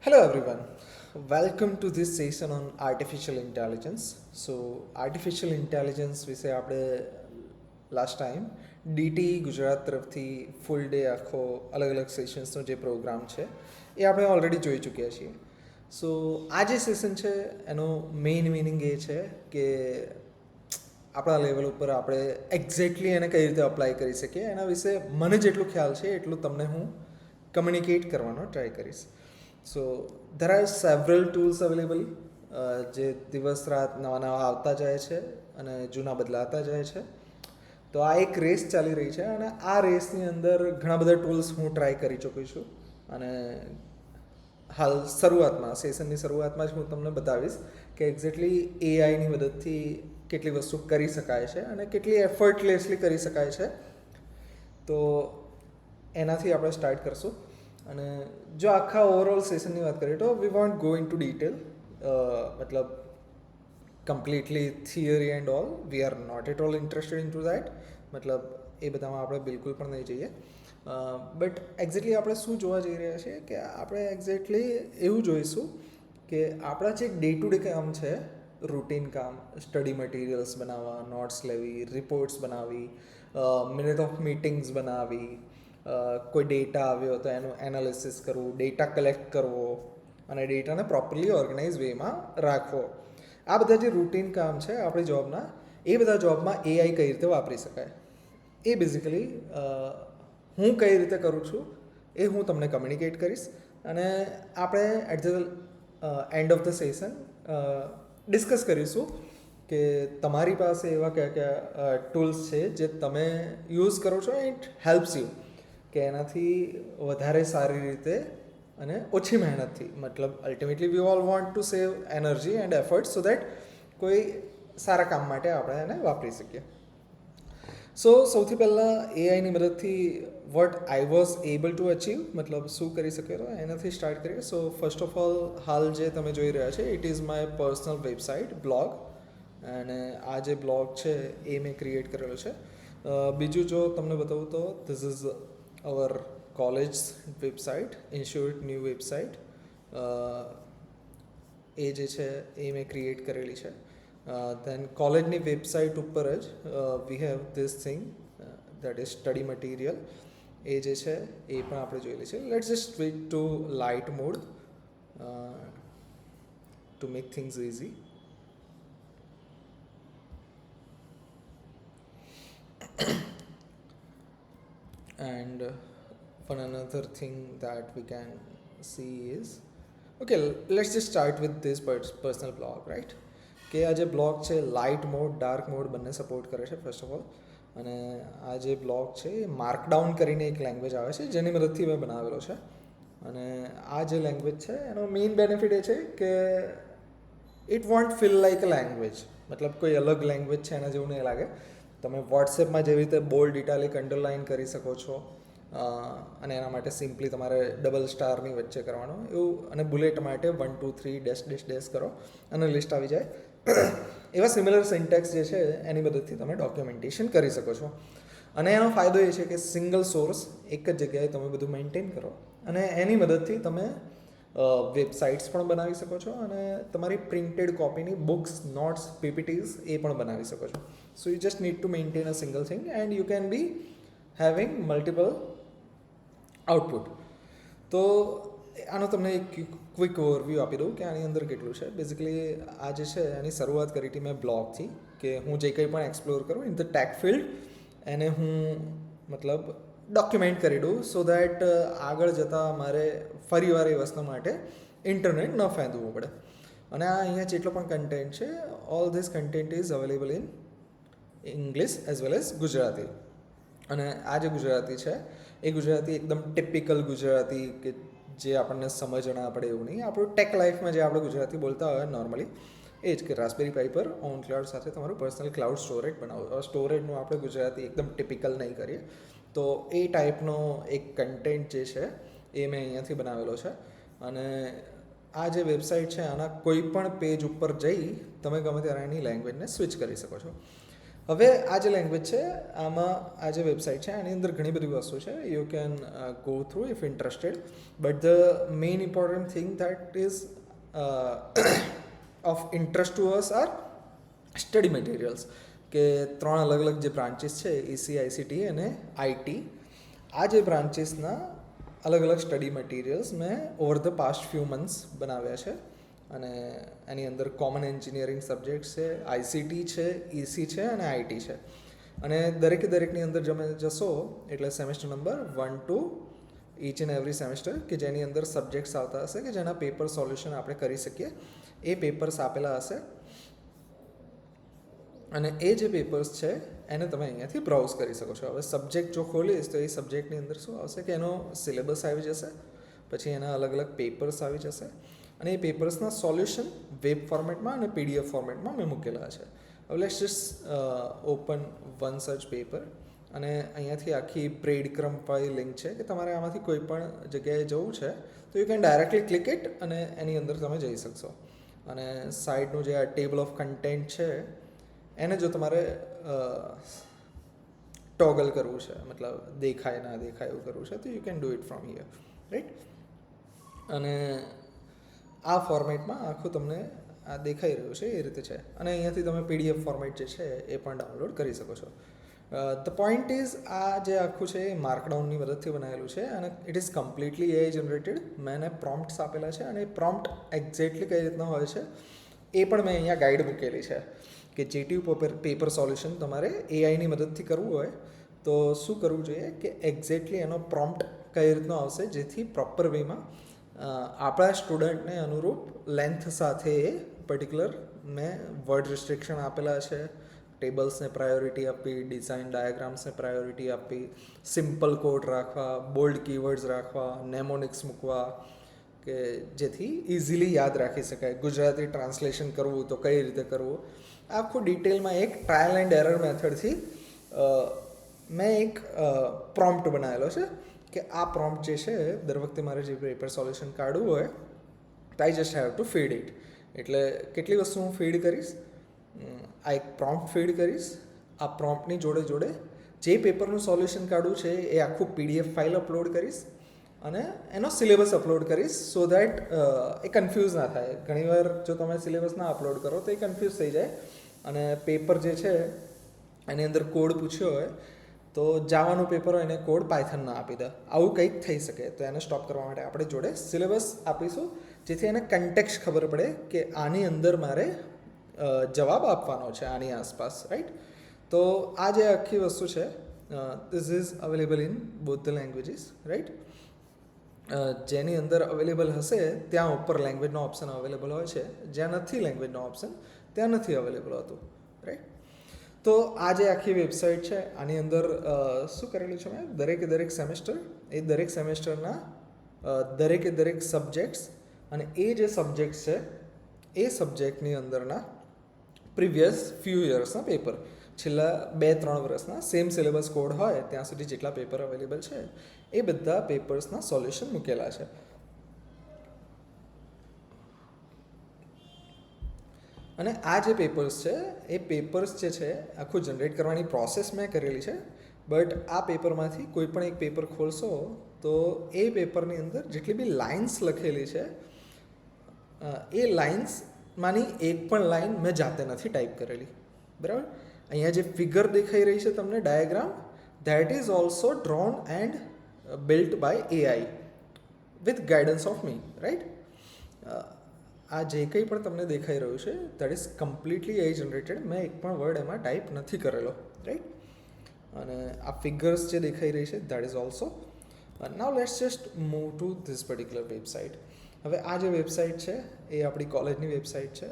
Hello everyone. Welcome to this session on artificial intelligence. So artificial intelligence વિશે આપણે last time DT Gujarat તરફથી full day આખો અલગ અલગ સેશન્સનો જે પ્રોગ્રામ છે એ આપણે ઓલરેડી જોઈ ચૂક્યા છીએ. સો આ જે સેશન છે એનો મેઇન મિનિંગ એ છે કે આપણા લેવલ ઉપર આપણે એક્ઝેક્ટલી એને કઈ રીતે અપ્લાય કરી શકીએ એના વિશે મને જેટલું ખ્યાલ છે એટલું તમને હું કમ્યુનિકેટ કરવાનો ટ્રાય કરીશ. સો there are several tools available જે દિવસ રાત નવા નવા આવતા જાય છે અને જૂના બદલાતા જાય છે. તો આ એક રેસ ચાલી રહી છે અને આ રેસની અંદર ઘણા બધા ટૂલ્સ હું ટ્રાય કરી ચૂકી છું અને હાલ શરૂઆતમાં સેશનની શરૂઆતમાં જ હું તમને બતાવીશ કે એક્ઝેક્ટલી એઆઈની મદદથી કેટલી વસ્તુ કરી શકાય છે અને કેટલી એફર્ટલેસલી કરી શકાય છે. તો એનાથી આપણે સ્ટાર્ટ કરશું અને જો આખા ઓવરઓલ સેશનની વાત કરીએ તો we won't go into detail, મતલબ completely theory and all we are not at all interested into that. મતલબ એ બધામાં આપણે બિલકુલ પણ નહીં જઈએ. બટ એક્ઝેક્ટલી આપણે શું જોવા જઈ રહ્યા છીએ કે આપણે એક્ઝેક્ટલી એવું જોઈશું કે આપણા જે ડે ટુ ડે કામ છે, રૂટીન કામ, સ્ટડી મટીરિયલ્સ બનાવવા, નોટ્સ લેવી, રિપોર્ટ્સ બનાવવી, મિનિટ ઓફ મીટિંગ્સ બનાવવી, કોઈ ડેટા આવ્યો તો એનું એનાલિસિસ કરવું, ડેટા કલેક્ટ કરવો અને ડેટાને પ્રોપરલી ઓર્ગેનાઇઝ વેમાં રાખવો, આ બધા જે રૂટીન કામ છે આપણી જોબના, એ બધા જોબમાં એઆઈ કઈ રીતે વાપરી શકાય એ બેઝિકલી હું કઈ રીતે કરું છું એ હું તમને કમ્યુનિકેટ કરીશ. અને આપણે at the end of the session discuss કરીશું કે તમારી પાસે એવા કયા કયા ટૂલ્સ છે જે તમે યુઝ કરો છો, ઇટ હેલ્પ્સ યુ કે એનાથી વધારે સારી રીતે અને ઓછી મહેનતથી, મતલબ ultimately we all want to save energy and effort so that કોઈ સારા કામ માટે આપણે એને વાપરી શકીએ. સો સૌથી પહેલાં એઆઈની મદદથી what I was able to achieve, મતલબ શું કરી શક્યો એનાથી સ્ટાર્ટ કરીએ. સો ફર્સ્ટ ઓફ ઓલ હાલ જે તમે જોઈ રહ્યા છે it is my personal website blog, અને આ જે બ્લોગ છે એ મેં ક્રિએટ કરેલો છે. બીજું જો તમને બતાવું તો this is our college website, institute new website, એ જે છે એ મેં ક્રિએટ કરેલી છે. દેન કોલેજની વેબસાઇટ ઉપર જ we have this thing that is study material, એ જે છે એ પણ આપણે જોયેલી છે. Let's just switch to light mode to make things easy. And one another thing that we can see is, okay, let's just start with this personal blog, right? કે આ જે બ્લોગ છે લાઇટ મોડ, ડાર્ક મોડ બંને support કરે છે first of all. અને આ જે બ્લોગ છે એ માર્કડાઉન કરીને એક લેંગ્વેજ આવે છે જેની મદદથી મેં બનાવેલો છે. અને આ જે લેંગ્વેજ છે એનો મેઇન બેનિફિટ એ છે કે it want feel like a language, મતલબ કોઈ અલગ લેંગ્વેજ છે એના જેવું નહીં લાગે. તમે વોટ્સએપમાં જેવી રીતે બોલ્ડ ઇટાલિક અંડરલાઇન કરી શકો છો અને એના માટે સિમ્પલી તમારે ડબલ સ્ટારની વચ્ચે કરવાનું એવું, અને બુલેટ માટે 1 2 3 ડેશ ડેશ ડેશ કરો અને લિસ્ટ આવી જાય. એવા સિમિલર સિન્ટેક્સ જે છે એની મદદથી તમે ડોક્યુમેન્ટેશન કરી શકો છો. અને એનો ફાયદો એ છે કે સિંગલ સોર્સ એક જ જગ્યાએ તમે બધું મેન્ટેન કરો અને એની મદદથી તમે વેબસાઇટ્સ પણ બનાવી શકો છો અને તમારી પ્રિન્ટેડ કોપીની બુક્સ, નોટ્સ, પીપીટીઝ એ પણ બનાવી શકો છો. So you just need to maintain a single thing and you can be having multiple output. તો આનો તમને એક ક્વિક ઓવરવ્યૂ આપી દઉં કે આની અંદર કેટલું છે. બેઝિકલી આ જે છે એની શરૂઆત કરી હતી મેં બ્લોગથી, કે હું જે કંઈ પણ એક્સપ્લોર કરું ઇન ધ ટેક ફિલ્ડ એને હું મતલબ ડોક્યુમેન્ટ કરી દઉં સો દેટ આગળ જતાં મારે ફરીવાર એ વસ્તુ માટે ઇન્ટરનેટ ન ફેંદવું પડે. અને આ અહીંયા જેટલો પણ કન્ટેન્ટ છે all this content is available in English as well as Gujarati. અને આ જે ગુજરાતી છે એ ગુજરાતી એકદમ ટિપિકલ ગુજરાતી કે જે આપણને સમજ ના પડે એવું નહીં, આપણું ટેક લાઈફમાં જે આપણે ગુજરાતી બોલતા હોય નોર્મલી એ જ, કે રાસ્પબેરી પાઈ પર ઓન ક્લાઉડ સાથે તમારું પર્સનલ ક્લાઉડ સ્ટોરેજ બનાવો. સ્ટોરેજનું આપણે ગુજરાતી એકદમ ટિપિકલ નહીં કરીએ. તો એ ટાઈપનો એક કન્ટેન્ટ જે છે એ મેં અહીંયાથી બનાવેલો છે. અને આ જે વેબસાઇટ છે આના કોઈ પણ પેજ ઉપર જઈ તમે ગમે ત્યારે એની લેંગ્વેજને સ્વિચ કરી શકો છો. હવે આ જે લેંગ્વેજ છે આમાં આ જે વેબસાઇટ છે આની અંદર ઘણી બધી વસ્તુ છે you can go through if interested but the main important thing that is of interest to us are study materials કે 3 અલગ અલગ જે બ્રાન્ચીસ છે EC ICT અને IT આ જે બ્રાન્ચીસના અલગ અલગ સ્ટડી મટીરિયલ્સ મેં over the past few months બનાવ્યા છે અને એની અંદર કોમન એન્જિનિયરિંગ સબ્જેક્ટ છે ICT છે EC છે અને IT છે અને દરેકની અંદર તમે જશો એટલે semester number 1 to each and every semester કે જેની અંદર સબ્જેક્ટ્સ આવતા હશે કે જેના પેપર સોલ્યુશન આપણે કરી શકીએ એ પેપર્સ આપેલા હશે અને એ જે પેપર્સ છે એને તમે અહીંયાથી બ્રાઉઝ કરી શકો છો. હવે સબ્જેક્ટ જો ખોલીશ તો એ સબ્જેક્ટની અંદર શું આવશે કે એનો સિલેબસ આવી જશે, પછી એના અલગ અલગ પેપર્સ આવી જશે અને એ પેપર્સના સોલ્યુશન વેબ ફોર્મેટમાં અને PDF ફોર્મેટમાં મેં મૂકેલા છે. હવે let's just open one search paper અને અહીંયાથી આખી બ્રેડ ક્રમ્પ વાળી લિંક છે કે તમારે આમાંથી કોઈ પણ જગ્યાએ જવું છે તો you can directly click it અને એની અંદર તમે જઈ શકશો. અને સાઈડનું જે આ ટેબલ ઓફ કન્ટેન્ટ છે એને જો તમારે ટોગલ કરવું છે, મતલબ દેખાય ના દેખાય એવું કરવું છે તો you can do it from here, right. અને આ ફોર્મેટમાં આખું તમને આ દેખાઈ રહ્યું છે એ રીતે છે અને અહીંયાથી તમે PDF ફોર્મેટ જે છે એ પણ ડાઉનલોડ કરી શકો છો. ધ પોઈન્ટ ઇઝ આ જે આખું છે એ માર્કડાઉનની મદદથી બનાવેલું છે અને it is completely AI generated. મેં એને પ્રોમ્પ્ટ્સ આપેલા છે અને એ પ્રોમ્પ્ટ એક્ઝેક્ટલી કઈ રીતના હોય છે એ પણ મેં અહીંયા ગાઈડ મૂકેલી છે કે જેટીયુ પેપર સોલ્યુશન તમારે AIની મદદથી કરવું હોય તો શું કરવું જોઈએ કે એક્ઝેક્ટલી એનો પ્રોમ્પ્ટ કઈ રીતનો આવશે જેથી પ્રોપર વેમાં આપણા સ્ટુડન્ટને અનુરૂપ લેન્થ સાથે એ પર્ટિક્યુલર મેં વર્ડ રિસ્ટ્રિક્શન આપેલા છે, ટેબલ્સને પ્રાયોરિટી આપી, ડિઝાઇન ડાયાગ્રામ્સને પ્રાયોરિટી આપી, સિમ્પલ કોડ રાખવા, બોલ્ડ કીવર્ડ્સ રાખવા, નેમોનિક્સ મૂકવા કે જેથી ઇઝીલી યાદ રાખી શકાય. ગુજરાતી ટ્રાન્સલેશન કરવું તો કઈ રીતે કરવું આખું ડિટેલમાં એક ટ્રાયલ એન્ડ એરર મેથડથી મેં એક પ્રોમ્પ્ટ બનાવેલો છે કે આ પ્રોમ્પ્ટ જે છે દર વખતે મારે જે પેપર સોલ્યુશન કાઢવું હોય તો I just have to feed it. એટલે કેટલી વસ્તુ હું ફીડ કરીશ, આ એક પ્રોમ્પ્ટ ફીડ કરીશ, આ પ્રોમ્પ્ટની જોડે જોડે જે પેપરનું સોલ્યુશન કાઢવું છે એ આખું PDF ફાઇલ અપલોડ કરીશ અને એનો સિલેબસ અપલોડ કરીશ સો દેટ એ કન્ફ્યુઝ ના થાય. ઘણીવાર જો તમે સિલેબસ ના અપલોડ કરો તો એ કન્ફ્યુઝ થઈ જાય અને પેપર જે છે એની અંદર કોડ પૂછ્યો હોય તો જાવાનું પેપર હોય એને કોડ પાયથન ના આપી દે, આવું કંઈક થઈ શકે. તો એને સ્ટોપ કરવા માટે આપણે જોડે સિલેબસ આપીશું જેથી એને કન્ટેક્સ્ટ ખબર પડે કે આની અંદર મારે જવાબ આપવાનો છે આની આસપાસ, રાઈટ. તો આ જે આખી વસ્તુ છે this is available in both the languages, right. જેની અંદર અવેલેબલ હશે ત્યાં ઉપર લેંગ્વેજનો ઓપ્શન અવેલેબલ હોય છે, જ્યાં નથી લેંગ્વેજનો ઓપ્શન ત્યાં નથી અવેલેબલ હોતું, રાઈટ. તો આ જે આખી વેબસાઇટ છે આની અંદર શું કરેલું છે મેં દરેક સેમેસ્ટર એ દરેક સેમેસ્ટરના દરેક સબ્જેક્ટ્સ અને એ જે સબ્જેક્ટ છે એ સબ્જેક્ટની અંદરના પ્રીવિયસ ફ્યુ યર્સના પેપર છેલ્લા 2-3 વર્ષના સેમ સિલેબસ કોડ હોય ત્યાં સુધી જેટલા પેપર અવેલેબલ છે એ બધા પેપર્સના સોલ્યુશન મૂકેલા છે. અને આ જે પેપર્સ છે એ પેપર્સ જે છે આખું જનરેટ કરવાની પ્રોસેસ મેં કરેલી છે બટ આ પેપરમાંથી કોઈ પણ એક પેપર ખોલશો તો એ પેપરની અંદર જેટલી બી લાઇન્સ લખેલી છે એ લાઇન્સમાંની એક પણ લાઇન મેં જાતે નથી ટાઈપ કરેલી, બરાબર. અહીંયા જે ફિગર દેખાઈ રહી છે તમને diagram that is also drawn and built by AI with guidance of me, right. આ જે કંઈ પણ તમને દેખાઈ રહ્યું છે that is completely AI generated. મેં એક પણ વર્ડ એમાં ટાઈપ નથી કરેલો, રાઈટ. અને આ ફિગર્સ જે દેખાઈ રહી છે that is also. Now let's just move to this particular website. હવે આ જે વેબસાઇટ છે એ આપણી કોલેજની વેબસાઇટ છે.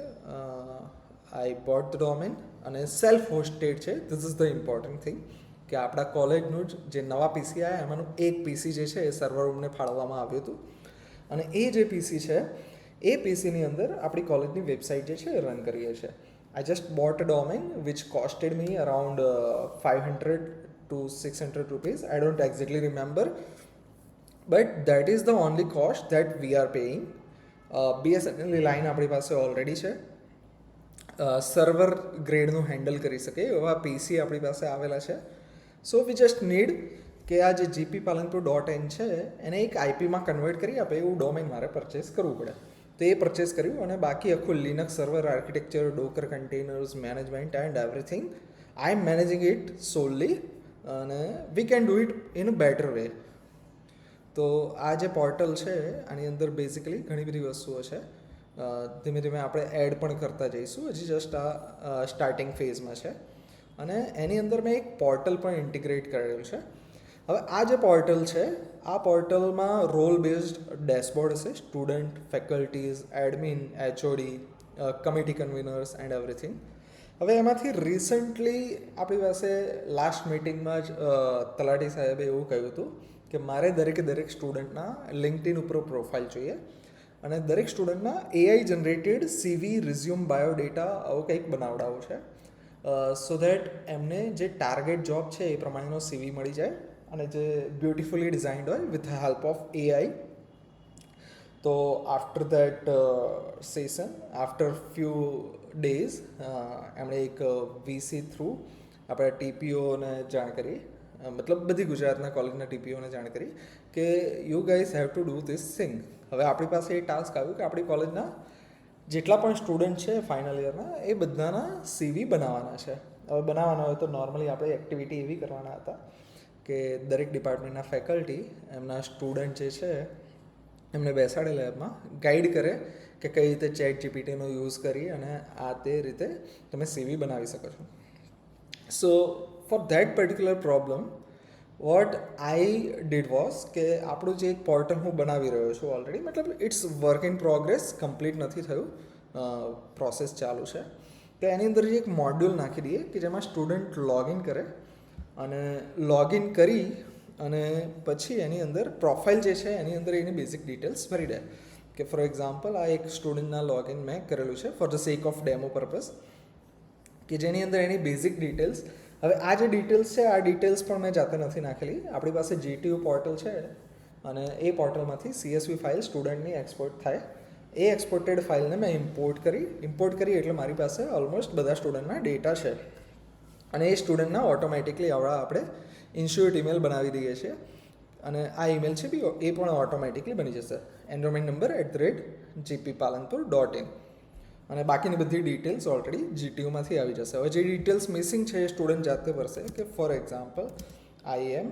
આઈ બોટ ધ ડોમેન અને સેલ્ફ હોસ્ટેડ છે. This is the important thing કે આપણા કોલેજનું જ જે નવા PC આવ્યા એમાંનું એક PC જે છે એ સર્વર રૂમને ફાળવવામાં આવ્યું હતું અને એ જે PC છે એ PCની અંદર આપણી કોલેજની વેબસાઇટ જે છે એ રન કરીએ છીએ. I just bought a domain which costed me around 500 to 600 rupees. I don't exactly remember, but that is the only cost that we are paying. BSNL line આપણી પાસે ઓલરેડી છે સર્વર ગ્રેડનું હેન્ડલ કરી શકે એવા પીસી આપણી પાસે આવેલા છે. સો વી જસ્ટ નીડ કે આ જે જીપી પાલનપુર .in છે એને એક આઈપીમાં કન્વર્ટ કરી આપે એવું ડોમેન મારે પરચેસ કરવું પડે. તો એ પરચેસ કર્યું અને બાકી આખું Linux server architecture, Docker containers, management and everything I am managing it solely અને we can do it in a better way. તો આ જે પોર્ટલ છે આની અંદર બેઝિકલી ઘણી બધી વસ્તુઓ છે. ધીમે ધીમે આપણે એડ પણ કરતા જઈશું. હજી જસ્ટ આ સ્ટાર્ટિંગ ફેઝમાં છે અને એની અંદર મેં એક પોર્ટલ પણ ઇન્ટિગ્રેટ કરેલું છે. હવે આ જે પોર્ટલ છે આ પોર્ટલમાં રોલ બેઝડ ડેશબોર્ડ હશે, student, faculties, admin, HOD, committee conveners and everything. હવે એમાંથી રિસન્ટલી આપણી પાસે લાસ્ટ મિટિંગમાં જ તલાટી સાહેબે એવું કહ્યું હતું કે મારે દરેક સ્ટુડન્ટના લિંક્ડઇન ઉપર પ્રોફાઇલ જોઈએ અને દરેક સ્ટુડન્ટના એઆઈ જનરેટેડ સીવી, રિઝ્યુમ, બાયોડેટા આવું કંઈક બનાવડાવવું છે સો દેટ એમને જે ટાર્ગેટ જોબ છે એ પ્રમાણેનો સીવી મળી જાય અને જે બ્યુટિફુલી ડિઝાઇન્ડ હોય વિથ હેલ્પ ઓફ એઆઈ. તો after that session, after few days એમણે એક વીસી થ્રુ આપણા ટીપીઓને જાણ કરી, મતલબ બધી ગુજરાતના કોલેજના ટીપીઓને જાણ કરી કે you guys have to do this thing. હવે આપણી પાસે એ ટાસ્ક આવ્યું કે આપણી કોલેજના જેટલા પણ સ્ટુડન્ટ છે ફાઇનલ યરના એ બધાના સીવી બનાવવાના છે. હવે બનાવવાના હોય તો નોર્મલી આપણે એક્ટિવિટી એવી કરવાના હતા કે દરેક ડિપાર્ટમેન્ટના ફેકલ્ટી એમના સ્ટુડન્ટ જે છે એમને બેસાડે લેબમાં, ગાઈડ કરે કે કઈ રીતે ચેટ જીપીટીનો યુઝ કરી અને આ તે રીતે તમે સીવી બનાવી શકો છો. So for that particular problem what I did was કે આપણું જે એક પોર્ટલ હું બનાવી રહ્યો છું ઓલરેડી, મતલબ it's work in progress, complete નથી થયું, પ્રોસેસ ચાલુ છે. તો એની અંદર જે એક મોડ્યુલ નાખી દઈએ કે જેમાં સ્ટુડન્ટ લોગિન કરે અને લોગિન કરી અને પછી એની અંદર પ્રોફાઇલ જે છે એની અંદર એની બેઝિક ડિટેલ્સ ભરી દે. કે ફોર એક્ઝામ્પલ આ એક સ્ટુડન્ટના લોગિન મેં કરેલું છે for the sec of demo purpose, કે જેની અંદર એની બેઝિક ડિટેલ્સ. હવે આ જે ડિટેલ્સ છે આ ડિટેલ્સ પણ મેં જાતે નથી નાખેલી. આપણી પાસે જીટીયુ પોર્ટલ છે અને એ પોર્ટલમાંથી સીએસવી ફાઇલ સ્ટુડન્ટની એક્સપોર્ટ થાય. એ એક્સપોર્ટેડ ફાઇલને મેં ઇમ્પોર્ટ કરી એટલે મારી પાસે ઓલમોસ્ટ બધા સ્ટુડન્ટના ડેટા છે અને એ સ્ટુડન્ટના ઓટોમેટિકલી આપણે ઇન્સ્યુટ ઈમેલ બનાવી દઈએ છીએ અને આ ઈમેલ છે બી એ પણ ઓટોમેટિકલી બની જશે, એનરોલમેન્ટ નંબર @gppalanpur.in, અને બાકીની બધી ડિટેલ્સ ઓલરેડી જીટીયુમાંથી આવી જશે. હવે જે ડિટેલ્સ મિસિંગ છે એ સ્ટુડન્ટ જાતે ભરશે કે for example I am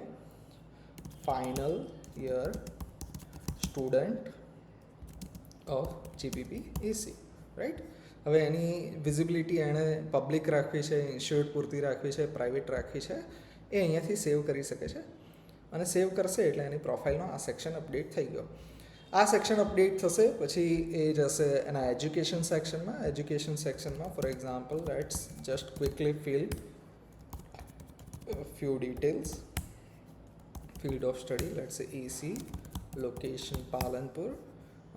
final year student of GPP AC, right. હવે એની વિઝિબિલિટી એણે પબ્લિક રાખવી છે, ઇન્સ્યોર્ડ પૂરતી રાખવી છે, પ્રાઇવેટ રાખવી છે, એ અહીંયાથી સેવ કરી શકે છે અને સેવ કરશે એટલે એની પ્રોફાઇલનો આ સેક્શન અપડેટ થઈ ગયો. આ સેક્શન અપડેટ થશે પછી એ જશે એના એજ્યુકેશન સેક્શનમાં. એજ્યુકેશન સેક્શનમાં for example let's just quickly fill few details. Field of study, let's say AC, location Palanpur,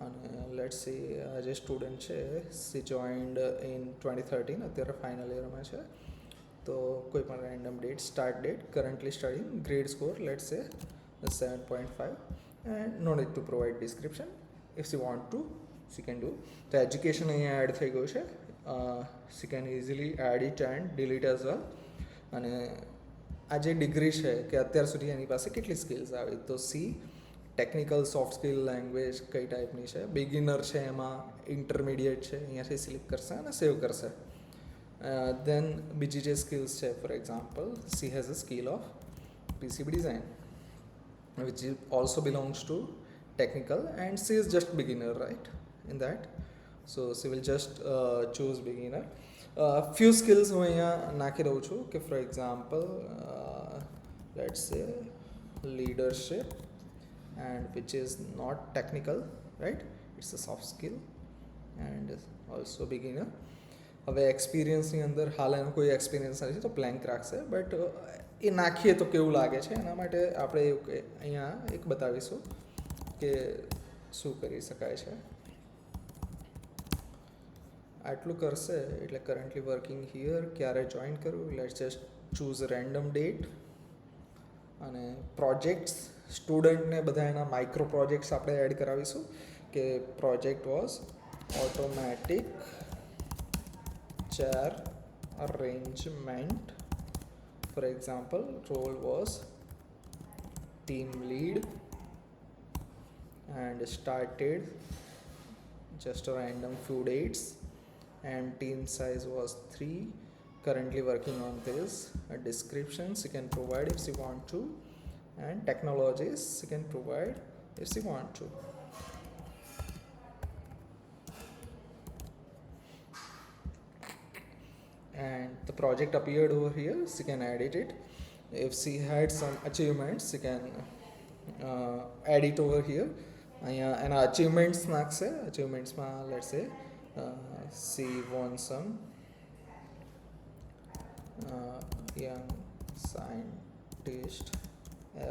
અને લેટ્સ સે આ જે સ્ટુડન્ટ છે સી જોઈન્ડ ઇન 2013, અત્યારે ફાઇનલ યરમાં છે. તો કોઈ પણ random date, start date, currently studying, grade score let's say 7.5 and no need to provide description. If she want to see can do. તો એજ્યુકેશન અહીંયા એડ થઈ ગયું છે. She can easily add it and delete as well. અને આ જે degree છે કે અત્યાર સુધી એની પાસે કેટલી સ્કિલ્સ આવી, તો C technical, soft skill, language કઈ ટાઈપની છે, બિગિનર છે, એમાં ઇન્ટરમીડિયેટ છે, અહીંયાથી સિલેક્ટ કરશે અને સેવ કરશે. દેન બીજી જે સ્કિલ્સ છે for example she has a skill of PCB design which also belongs to technical and she is just beginner, right, in that. So she will just choose beginner. Few skills હું અહીંયા નાખી દઉં છું કે for example let's સે leadership, and which is not technical, right, it's a soft skill and also beginner. હવે એક્સપિરિયન્સની અંદર હાલ એનો કોઈ એક્સપિરિયન્સ નથી તો બ્લેન્ક રાખશે, બટ એ નાખીએ તો કેવું લાગે છે એના માટે આપણે અહીંયા એક બતાવીશું કે શું કરી શકાય છે. આટલું કરશે એટલે કરન્ટલી વર્કિંગ હિયર, ક્યારે જોઈન કરવું, let's just choose random date. અને પ્રોજેક્ટ્સ, સ્ટુડન્ટને બધા એના માઇક્રો પ્રોજેક્ટ્સ આપણે એડ કરાવીશું કે project was automatic chair arrangement. For example, role was team lead and started just a random few dates, and team size was 3. Currently working on this. Descriptions you can provide if you want to, and technologies you can provide if you want to. And the project appeared over here, so you can edit it. If she had some achievements, you can add it over here. And achievements નાખશે. Achievementsમાં let's say she won some young scientist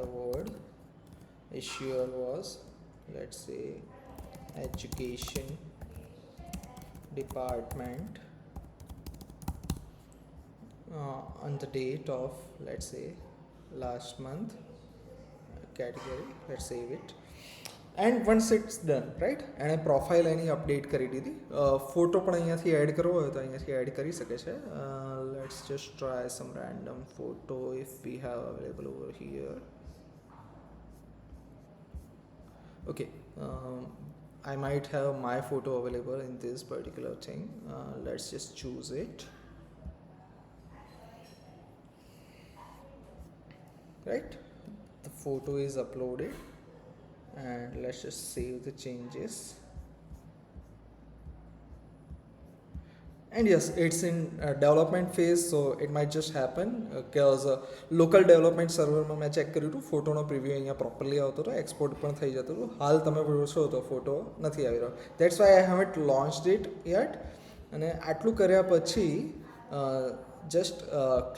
award. Issuer was, let's say, education department on the date of, let's say, last month. Category, let's save it. And once it's done, right, એણે profile એની update કરી દીધી. Photo પણ અહીંયાથી add કરવો હોય તો અહીંયાથી add કરી શકે છે. Let's just try some random photo if we have available over here. Okay, I might have my photo available in this particular thing. Let's just choose it. Right, the photo is uploaded, and let's just save the changes. And yes, it's in development phase, so it might just happen because local development server માં મેં check કર્યું હતું, ફોટોનો preview અહીંયા properly આવતો હતો, export પણ થઈ જતું હતું. હાલ તમે જોશો તો ફોટો નથી આવી રહ્યો. That's why I haven't લોન્ચ્ડ it yet. અને આટલું કર્યા પછી જસ્ટ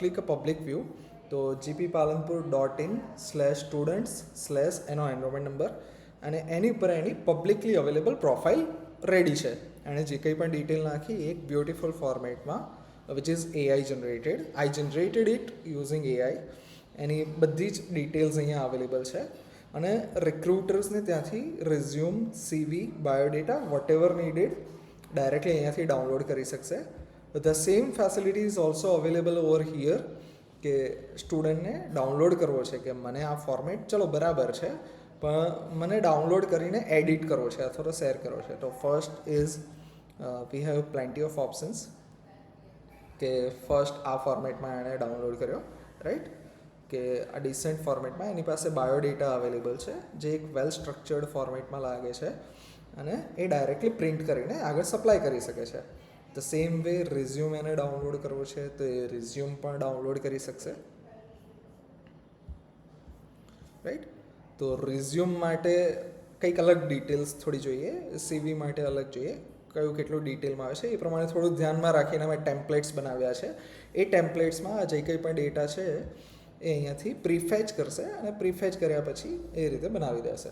ક્લિક અ પબ્લિક વ્યૂ. તો gppalanpur.in/students/ એનો એનરોલમેન્ટ નંબર, અને એની ઉપર એની પબ્લિકલી અવેલેબલ પ્રોફાઇલ રેડી છે. એણે જે કંઈ પણ ડિટેલ નાખી એક બ્યુટિફુલ ફોર્મેટમાં, which is AI generated. I generated it using AI. એની બધી જ ડિટેલ્સ અહીંયા અવેલેબલ છે. અને રિક્રુટર્સને ત્યાંથી resume, CV, biodata, whatever needed directly અહીંયાથી ડાઉનલોડ કરી શકશે. The same facility is also available over here, કે સ્ટુડન્ટને ડાઉનલોડ કરવો છે કે મને આ ફોર્મેટ ચલો બરાબર છે, પણ મને ડાઉનલોડ કરીને એડિટ કરવો છે અથવા તો શેર કરવો છે. તો first is we have plenty of options, કે ફર્સ્ટ આ ફોર્મેટમાં એણે ડાઉનલોડ કર્યો, રાઈટ, કે આ ડિસેન્ટ ફોર્મેટમાં એની પાસે બાયોડેટા અવેલેબલ છે, જે એક વેલ સ્ટ્રક્ચર્ડ ફોર્મેટમાં લાગે છે, અને એ ડાયરેક્ટલી પ્રિન્ટ કરીને આગળ સપ્લાય કરી શકે છે. ધ સેમ વે રિઝ્યુમ એને ડાઉનલોડ કરવો છે તો એ રિઝ્યુમ પણ ડાઉનલોડ કરી શકશે, રાઈટ. તો રિઝ્યુમ માટે કંઈક અલગ ડિટેલ્સ થોડી જોઈએ, CV માટે અલગ જોઈએ, કયું કેટલું ડિટેલમાં આવે છે એ પ્રમાણે થોડું ધ્યાનમાં રાખીને અમે ટેમ્પલેટ્સ બનાવ્યા છે. એ ટેમ્પલેટ્સમાં જે કંઈ પણ ડેટા છે એ અહીંયાથી પ્રીફેચ કરશે, અને પ્રીફેચ કર્યા પછી એ રીતે બનાવી દેશે.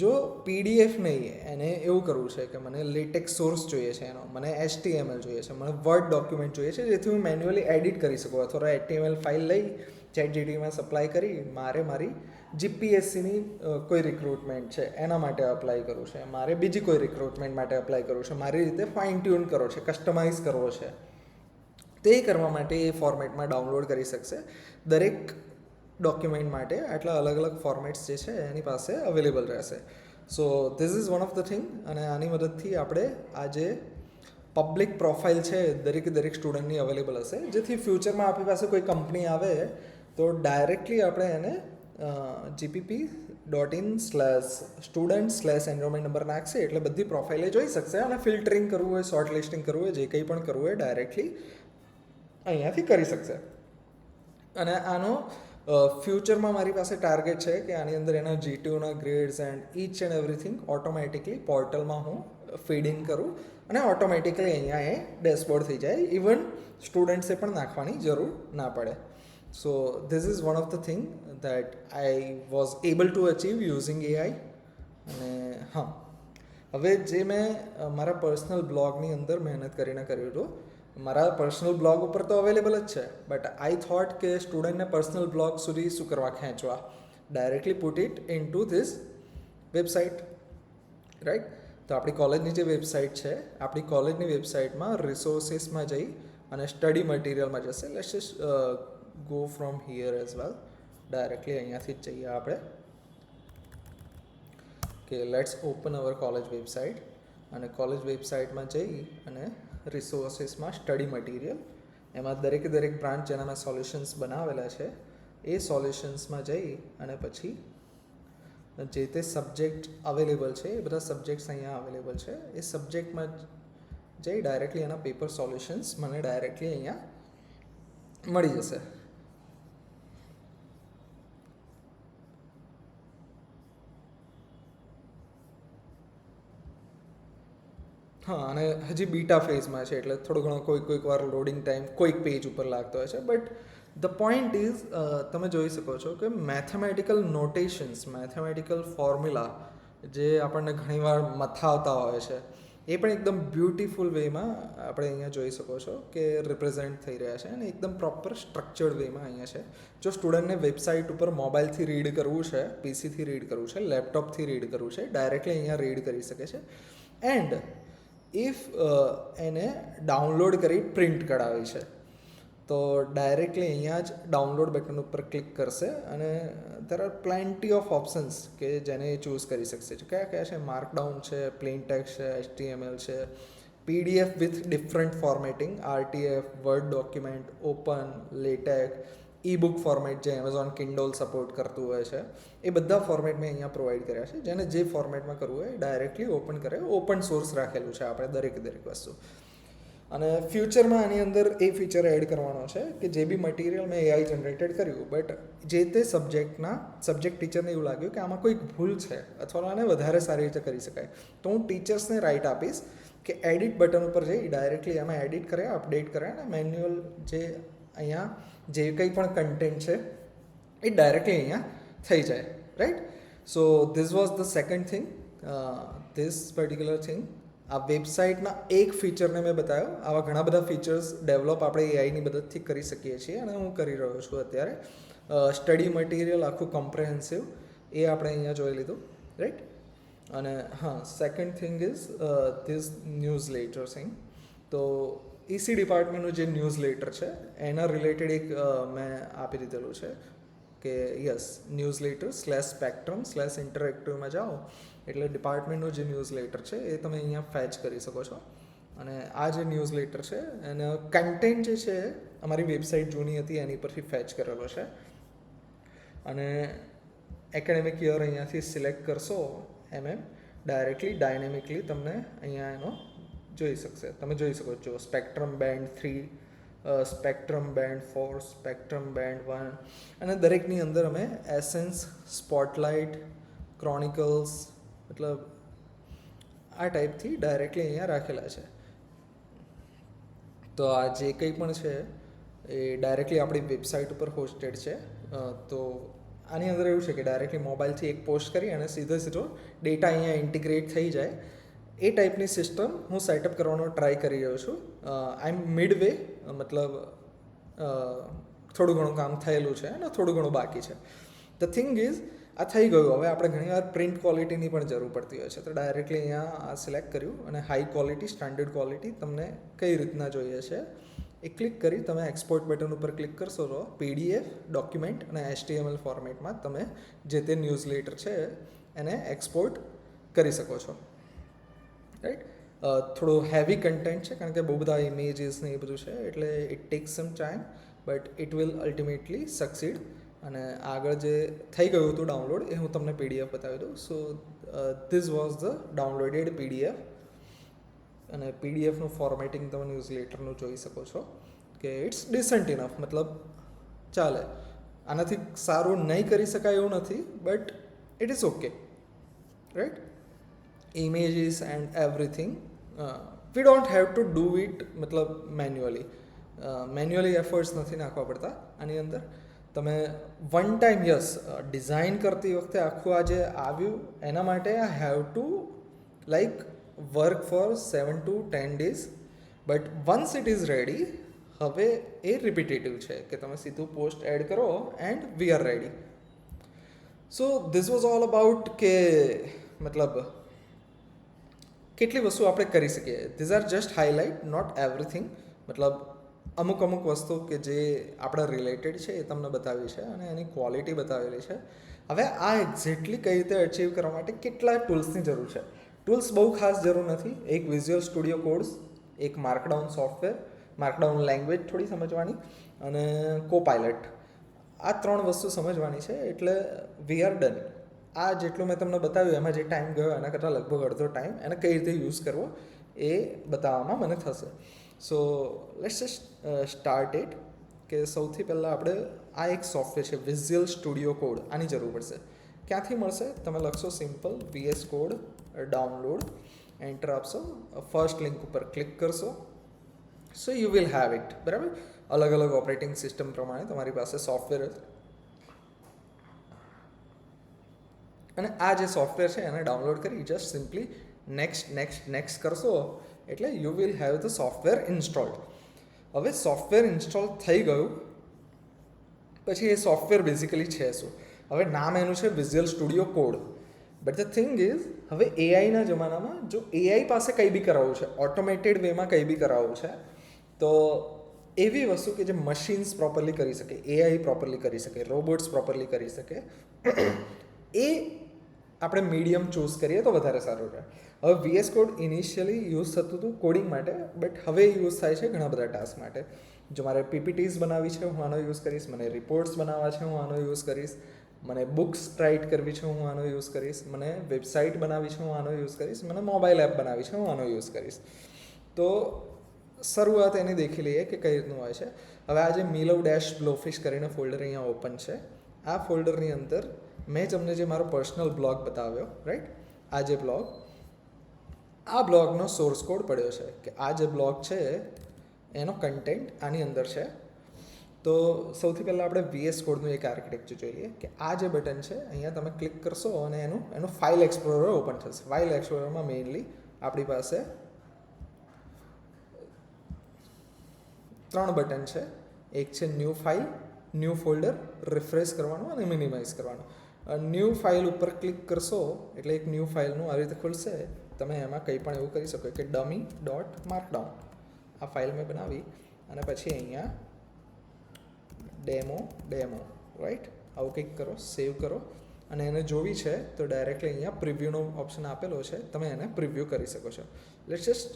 જો PDF નહીં, એને એવું કરવું છે કે મને લેટેક્સ સોર્સ જોઈએ છે, એનો મને HTML જોઈએ છે, મને વર્ડ ડોક્યુમેન્ટ જોઈએ છે, જેથી હું મેન્યુઅલી એડિટ કરી શકું, અથવા HTML ફાઇલ લઈ ChatGPTમાં સપ્લાય કરી મારે મારી GPSCની કોઈ રિક્રુટમેન્ટ છે એના માટે અપ્લાય કરવું છે, મારે બીજી કોઈ રિક્રુટમેન્ટ માટે અપ્લાય કરવું છે, મારી રીતે ફાઇન ટ્યુન કરવો છે, કસ્ટમાઇઝ કરવો છે, તે કરવા માટે એ ફોર્મેટમાં ડાઉનલોડ કરી શકશે. દરેક ડોક્યુમેન્ટ માટે આટલા અલગ અલગ ફોર્મેટ્સ જે છે એની પાસે અવેલેબલ રહેશે. So this is one of the thing. અને આની મદદથી આપણે આ જે પબ્લિક પ્રોફાઇલ છે દરેક સ્ટુડન્ટની અવેલેબલ હશે, જેથી ફ્યુચરમાં આપણી પાસે કોઈ કંપની આવે તો ડાયરેક્ટલી આપણે એને gpp.in/student/enrollment નંબર નાખશે એટલે બધી પ્રોફાઇલે જોઈ શકશે, અને ફિલ્ટરિંગ કરવું હોય, શોર્ટ લિસ્ટિંગ કરવું હોય, જે કંઈ પણ કરવું હોય ડાયરેક્ટલી અહીંયાથી કરી શકશે. અને આનો ફ્યુચરમાં મારી પાસે ટાર્ગેટ છે કે આની અંદર એના GTUના grades and each and everything automatically પોર્ટલમાં હું ફીડ ઇન કરું, અને ઓટોમેટિકલી અહીંયા એ ડેશબોર્ડ થઈ જાય, ઇવન સ્ટુડન્ટ્સે પણ નાખવાની જરૂર ના પડે. So this is one of the thing that I was able to achieve using AI. અને હા, હવે જે મેં મારા પર્સનલ બ્લોગની અંદર મહેનત કરીને કર્યું હતું, મારા પર્સનલ બ્લોગ ઉપર તો અવેલેબલ જ છે, બટ આઈ થોટ કે સ્ટુડન્ટને પર્સનલ બ્લોગ સુધી શું કરવા ખેંચવા, directly put it in two this website, right. તો આપણી કોલેજની જે વેબસાઇટ છે, આપણી કોલેજની વેબસાઇટમાં રિસોર્સિસમાં જઈ અને સ્ટડી મટીરિયલમાં જશે. Let's just go from here as well. Directly અહીંયાથી જ જઈએ આપણે કે let's open our college website. અને કોલેજ વેબસાઇટમાં જઈ અને રિસોર્સિસમાં સ્ટડી મટીરિયલ, એમાં દરેક બ્રાન્ચ જેના મેં સોલ્યુશન્સ બનાવેલા છે એ સોલ્યુશન્સમાં જઈ અને પછી જે તે સબ્જેક્ટ અવેલેબલ છે એ બધા સબ્જેક્ટ્સ અહીંયા અવેલેબલ છે. એ સબ્જેક્ટમાં જઈ ડાયરેક્ટલી એના પેપર સોલ્યુશન્સ મને ડાયરેક્ટલી અહીંયા મળી જશે. હા, અને હજી બીટા ફેઝમાં છે એટલે થોડો ઘણો કોઈક વાર લોડિંગ ટાઈમ કોઈક પેજ ઉપર લાગતો હોય છે. બટ ધ પોઈન્ટ ઇઝ, તમે જોઈ શકો છો કે મેથેમેટિકલ નોટેશન્સ, મેથેમેટિકલ ફોર્મ્યુલા જે આપણને ઘણીવાર મથાવતા હોય છે એ પણ એકદમ બ્યુટિફુલ વેમાં આપણે અહીંયા જોઈ શકો છો કે રિપ્રેઝેન્ટ થઈ રહ્યા છે અને એકદમ પ્રોપર સ્ટ્રક્ચર્ડ વેમાં અહીંયા છે. જો સ્ટુડન્ટને વેબસાઇટ ઉપર મોબાઈલથી રીડ કરવું છે, પીસીથી રીડ કરવું છે, લેપટોપથી રીડ કરવું છે, ડાયરેક્ટલી અહીંયા રીડ કરી શકે છે. એન્ડ ઇફ એને ડાઉનલોડ કરી પ્રિન્ટ કઢાવી છે તો ડાયરેક્ટલી અહીંયા જ ડાઉનલોડ બટન ઉપર ક્લિક કરશે અને there are plenty of options કે જેને એ ચૂઝ કરી શકશે. કયા છે? માર્કડાઉન છે, પ્લેન ટેક્સ્ટ છે, HTML છે, PDF with different formatting, RTF, Word document, open, LaTeX, e-book format જે એમેઝોન કિન્ડોલ સપોર્ટ કરતું હોય છે, એ બધા ફોર્મેટ મેં અહીંયા પ્રોવાઈડ કર્યા છે. જેને જે ફોર્મેટમાં કરવું હોય ડાયરેક્ટલી ઓપન કરે. ઓપન સોર્સ રાખેલું છે આપણે દરેક વસ્તુ. અને ફ્યુચરમાં આની અંદર એ ફીચર એડ કરવાનો છે કે જે બી મટીરિયલ મેં AI જનરેટેડ કર્યું, બટ જે તે સબ્જેક્ટ ટીચરને એવું લાગ્યું કે આમાં કોઈક ભૂલ છે અથવા આને વધારે સારી રીતે કરી શકાય, તો હું ટીચર્સને રાઇટ આપીશ કે એડિટ બટન ઉપર જઈ ડાયરેક્ટલી એમાં એડિટ કરે, અપડેટ કરે અને મેન્યુઅલ જે અહીંયા જે કંઈ પણ કન્ટેન્ટ છે એ ડાયરેક્ટલી અહીંયા થઈ જાય. Right? So this was the second thing, this particular thing. આ વેબસાઇટના એક ફીચરને મેં બતાવ્યો. આવા ઘણા બધા ફીચર્સ ડેવલપ આપણે એઆઈની મદદથી કરી શકીએ છીએ અને હું કરી રહ્યો છું અત્યારે. સ્ટડી મટીરિયલ આખું કોમ્પ્રેહેન્સિવ એ આપણે અહીંયા જોઈ લીધું. રાઈટ? અને હા, second thing is this news letter thing. તો EC ડિપાર્ટમેન્ટનું જે ન્યૂઝ લેટર છે એના રિલેટેડ એક મેં આપી દીધેલું છે કે યસ, ન્યૂઝ લેટર /spectrum/interactive જાઓ એટલે ડિપાર્ટમેન્ટનું જે ન્યૂઝ લેટર છે એ તમે અહીંયા ફેચ કરી શકો છો. અને આ જે ન્યૂઝ લેટર છે એનો કન્ટેન્ટ જે છે અમારી વેબસાઇટ જૂની હતી એની પરથી ફેચ કરેલો છે. અને એકેડેમિક યર અહીંયાથી સિલેક્ટ કરશો ડાયરેક્ટલી ડાયનેમિકલી તમને અહીંયા એનો જોઈ શકશે. તમે જોઈ શકો છો spectrum band 3, spectrum band 4, spectrum band 1 અને દરેકની અંદર અમે એસેન્સ, સ્પોટલાઇટ, ક્રોનિકલ્સ મતલબ આ ટાઈપથી ડાયરેક્ટલી અહીંયા રાખેલા છે. તો આ જે કંઈ પણ છે એ ડાયરેક્ટલી આપણી વેબસાઇટ ઉપર હોસ્ટેડ છે. તો આની અંદર એવું છે કે ડાયરેક્ટલી મોબાઈલથી એક પોસ્ટ કરી અને સીધો ડેટા અહીંયા ઇન્ટિગ્રેટ થઈ જાય એ ટાઈપની સિસ્ટમ હું સેટઅપ કરવાનો ટ્રાય કરી રહ્યો છું. આઈ એમ મિડ વે, મતલબ થોડું ઘણું કામ થયેલું છે અને થોડું ઘણું બાકી છે. ધ થિંગ ઇઝ, આ થઈ ગયું. હવે આપણે ઘણીવાર પ્રિન્ટ ક્વોલિટીની પણ જરૂર પડતી હોય છે, તો ડાયરેક્ટલી અહીંયા આ સિલેક્ટ કર્યું અને હાઈ ક્વોલિટી, સ્ટાન્ડર્ડ ક્વોલિટી તમને કઈ રીતના જોઈએ છે એ ક્લિક કરી તમે એક્સપોર્ટ બટન ઉપર ક્લિક કરશો તો PDF, ડોક્યુમેન્ટ અને HTML ફોર્મેટમાં તમે જે તે ન્યૂઝ લેટર છે એને એક્સપોર્ટ કરી શકો છો. રાઈટ? થોડું હેવી કન્ટેન્ટ છે કારણ કે બહુ બધા ઇમેજીસ ને એ બધું છે એટલે it tax some time, but it will ultimately succeed. અને આગળ જે થઈ ગયું હતું ડાઉનલોડ એ હું તમને PDF બતાવી દઉં. So this was the downloaded PDF. અને PDFનું ફોર્મેટિંગ તમે ન્યૂઝ લેટરનું જોઈ શકો છો કે ઇટ્સ ડિસન્ટ ઇનફ, મતલબ ચાલે. આનાથી સારું નહીં કરી શકાય એવું નથી, but it is okay. Right? Images and everything we don't have to do it મતલબ મેન્યુઅલી એફર્ટ્સ નથી નાખવા પડતા આની અંદર. તમે વન ટાઈમ ડિઝાઇન કરતી વખતે આખું આ જે આવ્યું એના માટે I have to like work for 7 to 10 days, but once it is ready હવે એ રિપીટેટિવ છે કે તમે સીધું પોસ્ટ એડ કરો and we are ready. So this was all about કે મતલબ કેટલી વસ્તુ આપણે કરી શકીએ. These are just highlight, not everything. મતલબ અમુક વસ્તુ કે જે આપણા રિલેટેડ છે એ તમને બતાવી છે અને એની ક્વોલિટી બતાવેલી છે. હવે આ એક્ઝેક્ટલી કઈ રીતે અચીવ કરવા માટે કેટલા ટૂલ્સની જરૂર છે. ટૂલ્સ બહુ ખાસ જરૂર નથી. એક વિઝ્યુઅલ સ્ટુડિયો કોડ્સ, એક માર્કડાઉન સોફ્ટવેર, માર્કડાઉન લેંગ્વેજ થોડી સમજવાની, અને કોપાઇલટ. આ 3 વસ્તુ સમજવાની છે એટલે વી આર ડન. આ જેટલું મેં તમને બતાવ્યું એમાં જે ટાઈમ ગયો એના કરતાં લગભગ અડધો ટાઈમ એને કઈ રીતે યુઝ કરવો એ બતાવવામાં મને થશે. So let's just start it. કે સૌથી પહેલાં આપણે આ એક સોફ્ટવેર છે વિઝ્યુઅલ સ્ટુડિયો કોડ, આની જરૂર પડશે. ક્યાંથી મળશે? તમે લખશો simple VS code download, enter આપશો, ફર્સ્ટ લિંક ઉપર ક્લિક કરશો. So you will have it. બરાબર, અલગ અલગ ઓપરેટિંગ સિસ્ટમ પ્રમાણે તમારી પાસે સોફ્ટવેર હશે અને આ જે સોફ્ટવેર છે એને ડાઉનલોડ કરી જસ્ટ સિમ્પલી નેક્સ્ટ કરશો એટલે you will have the software installed. હવે સોફ્ટવેર ઇન્સ્ટોલ થઈ ગયું પછી એ સોફ્ટવેર બેઝિકલી છે શું? હવે નામ એનું છે visual studio code. But the thing is, હવે એઆઈના જમાનામાં જો એઆઈ પાસે કંઈ બી કરાવવું છે, ઓટોમેટેડ વેમાં કંઈ બી કરાવવું છે, તો એવી વસ્તુ કે જે મશીન્સ પ્રોપરલી કરી શકે, એઆઈ પ્રોપરલી કરી શકે, રોબોટ્સ પ્રોપરલી કરી શકે, એ આપણે મીડિયમ ચૂઝ કરીએ તો વધારે સારું રહે. હવે VS કોડ ઇનિશિયલી યુઝ થતું હતું કોડિંગ માટે, બટ હવે યુઝ થાય છે ઘણા બધા ટાસ્ક માટે. જો મારે PPTs બનાવવી છે હું આનો યુઝ કરીશ, મને રિપોર્ટ્સ બનાવવા છે હું આનો યુઝ કરીશ, મને બુક્સ રાઇટ કરવી છે હું આનો યુઝ કરીશ, મને વેબસાઇટ બનાવવી છે હું આનો યુઝ કરીશ, મને મોબાઈલ એપ બનાવવી છે હું આનો યુઝ કરીશ. તો શરૂઆત એની દેખી લઈએ કે કઈ રીતનું હોય છે. હવે આ જે મિલવ ડેશ બ્લોફિશ કરીને ફોલ્ડર અહીંયા ઓપન છે, આ ફોલ્ડરની અંદર મેં તમને જે મારો પર્સનલ બ્લોગ બતાવ્યો, રાઈટ, આ જે બ્લોગ, આ બ્લોગનો સોર્સ કોડ પડ્યો છે કે આ જે બ્લોગ છે એનો કન્ટેન્ટ આની અંદર છે. તો સૌથી પહેલાં આપણે VS કોડનું એક આર્કિટેક્ચર જોઈ લઈએ કે આ જે બટન છે અહીંયા તમે ક્લિક કરશો અને એનું ફાઇલ એક્સપ્લોરર ઓપન થશે. ફાઇલ એક્સપ્લોરરમાં મેઇનલી આપણી પાસે 3 બટન છે. એક છે new file, new folder, refresh કરવાનું અને મિનિમાઇઝ કરવાનું. ન્યૂ ફાઇલ ઉપર ક્લિક કરશો એટલે એક ન્યૂ ફાઇલનું આવી રીતે ખુલશે. તમે એમાં કંઈ પણ એવું કરી શકો કે dummy.markdown આ ફાઇલ મેં બનાવી અને પછી અહીંયા ડેમો રાઈટ આવું કંઈક કરો, સેવ કરો અને એને જોવી છે તો ડાયરેક્ટલી અહીંયા પ્રિવ્યૂનો ઓપ્શન આપેલો છે, તમે એને પ્રિવ્યૂ કરી શકો છો. Let's just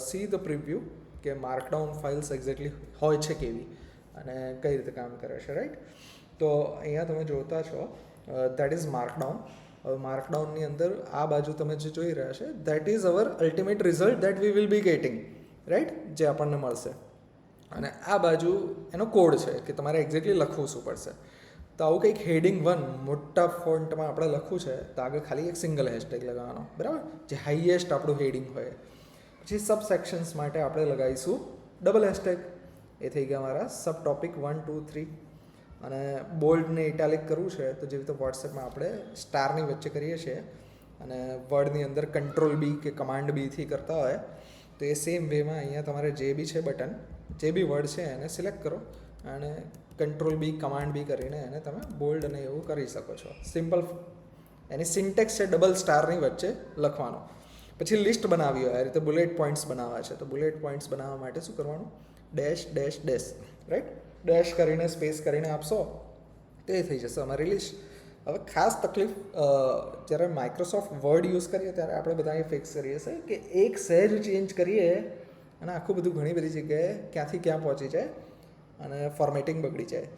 see the preview કે માર્કડાઉન ફાઇલ્સ એક્ઝેક્ટલી હોય છે કેવી અને કઈ રીતે કામ કરે છે, રાઈટ. તો અહીંયા તમે જોતા છો દેટ ઇઝ માર્કડાઉન. હવે માર્કડાઉનની અંદર આ બાજુ તમે જે જોઈ રહ્યા છે that is our ultimate result that we will be gating, right, જે આપણને મળશે. અને આ બાજુ એનો કોડ છે કે તમારે એક્ઝેક્ટલી લખવું શું પડશે. તો આવું કંઈક હેડિંગ 1 મોટા ફોન્ટમાં આપણે લખવું છે તો આગળ ખાલી એક સિંગલ હેશટેગ લગાવવાનો, બરાબર, જે હાઈએસ્ટ આપણું હેડિંગ હોય. પછી સબ સેક્શન્સ માટે આપણે લગાવીશું ડબલ હેશટેગ. એ થઈ ગયા મારા સબ ટોપિક 1, 2, 3. અને બોલ્ડને ઇટાલિક કરવું છે તો જેવી રીતે વોટ્સએપમાં આપણે સ્ટારની વચ્ચે કરીએ છીએ અને વર્ડની અંદર Ctrl+B કે Command+B કરતા હોય તો એ સેમ વેમાં અહીંયા તમારે જે બી છે બટન, જે બી વર્ડ છે એને સિલેક્ટ કરો અને Ctrl+B Command+B કરીને એને તમે બોલ્ડ અને એવું કરી શકો છો. સિમ્પલ એની સિન્ટેક્સ છે ડબલ સ્ટારની વચ્ચે લખવાનો. પછી લિસ્ટ બનાવી હોય આ રીતે બુલેટ પોઈન્ટ્સ બનાવવા છે તો બુલેટ પોઈન્ટ્સ બનાવવા માટે શું કરવાનું? Dash dash dash, right, dash કરીને સ્પેસ કરીને આપશો તો એ થઈ જશે અમારી લિસ્ટ. હવે ખાસ તકલીફ જ્યારે માઇક્રોસોફ્ટ વર્ડ યુઝ કરીએ ત્યારે આપણે બધા એ ફિક્સ કરીએ છીએ કે એક સહેજ ચેન્જ કરીએ અને આખું બધું ઘણી બધી જગ્યાએ ક્યાંથી ક્યાં પહોંચી જાય અને ફોર્મેટિંગ બગડી જાય.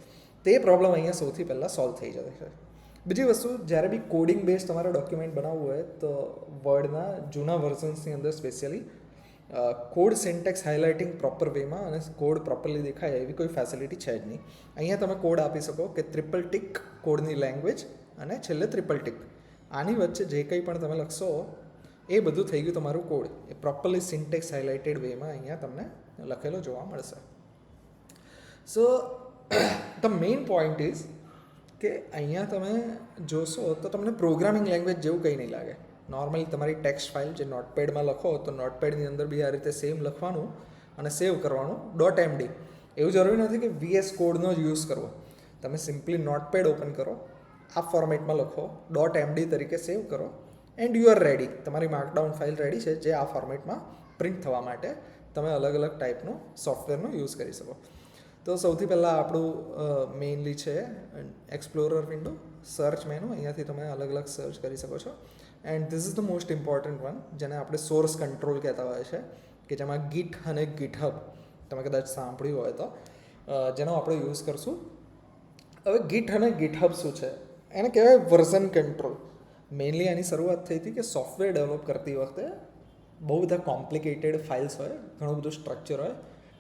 તે પ્રોબ્લેમ અહીંયા સૌથી પહેલાં સોલ્વ થઈ જશે. બીજી વસ્તુ, જ્યારે બી કોડિંગ બેઝ તમારે ડોક્યુમેન્ટ બનાવવું હોય તો વર્ડના જૂના વર્ઝન્સની અંદર specially code syntax highlighting proper વેમાં અને કોડ પ્રોપરલી દેખાય એવી કોઈ ફેસિલિટી છે જ નહીં. અહીંયા તમે કોડ આપી શકો કે ટ્રિપલ ટિક કોડની લેંગ્વેજ અને છેલ્લે ટ્રિપલ ટિક. આની વચ્ચે જે કંઈ પણ તમે લખશો એ બધું થઈ ગયું તમારું કોડ. એ પ્રોપરલી સિન્ટેક્સ હાઇલાઇટેડ વેમાં અહીંયા તમને લખેલો જોવા મળશે. સો ધ મેઇન પોઈન્ટ ઇઝ કે અહીંયા તમે જોશો તો તમને પ્રોગ્રામિંગ લેંગ્વેજ જેવું કંઈ નહીં લાગે. નોર્મલી તમારી ટેક્સ્ટ ફાઇલ જે નોટપેડમાં લખો તો નોટપેડની અંદર બી આ રીતે સેમ લખવાનું અને સેવ કરવાનું .md. એવું જરૂરી નથી કે VS કોડનો જ યુઝ કરવો. તમે સિમ્પલી નોટપેડ ઓપન કરો, આ ફોર્મેટમાં લખો, .md તરીકે સેવ કરો એન્ડ યુ આર રેડી. તમારી માર્કડાઉન ફાઇલ રેડી છે જે આ ફોર્મેટમાં પ્રિન્ટ થવા માટે તમે અલગ અલગ ટાઈપનું સોફ્ટવેરનો યુઝ કરી શકો. તો સૌથી પહેલાં આપણું મેઇનલી છે એક્સપ્લોરર વિન્ડો, સર્ચ મેનુ. અહીંયાથી તમે અલગ અલગ સર્ચ કરી શકો છો. And this is the most important one, જેને આપણે સોર્સ કંટ્રોલ કહેતા હોય છે, કે જેમાં ગીટ અને ગીટહબ તમે કદાચ સાંભળ્યું હોય તો જેનો આપણે યુઝ કરશું. હવે ગીટ અને ગીટહબ શું છે? એને કહેવાય વર્ઝન કંટ્રોલ. મેઇનલી એની શરૂઆત થઈ હતી કે સોફ્ટવેર ડેવલપ કરતી વખતે બહુ બધા કોમ્પ્લિકેટેડ ફાઇલ્સ હોય, ઘણું બધું સ્ટ્રક્ચર હોય,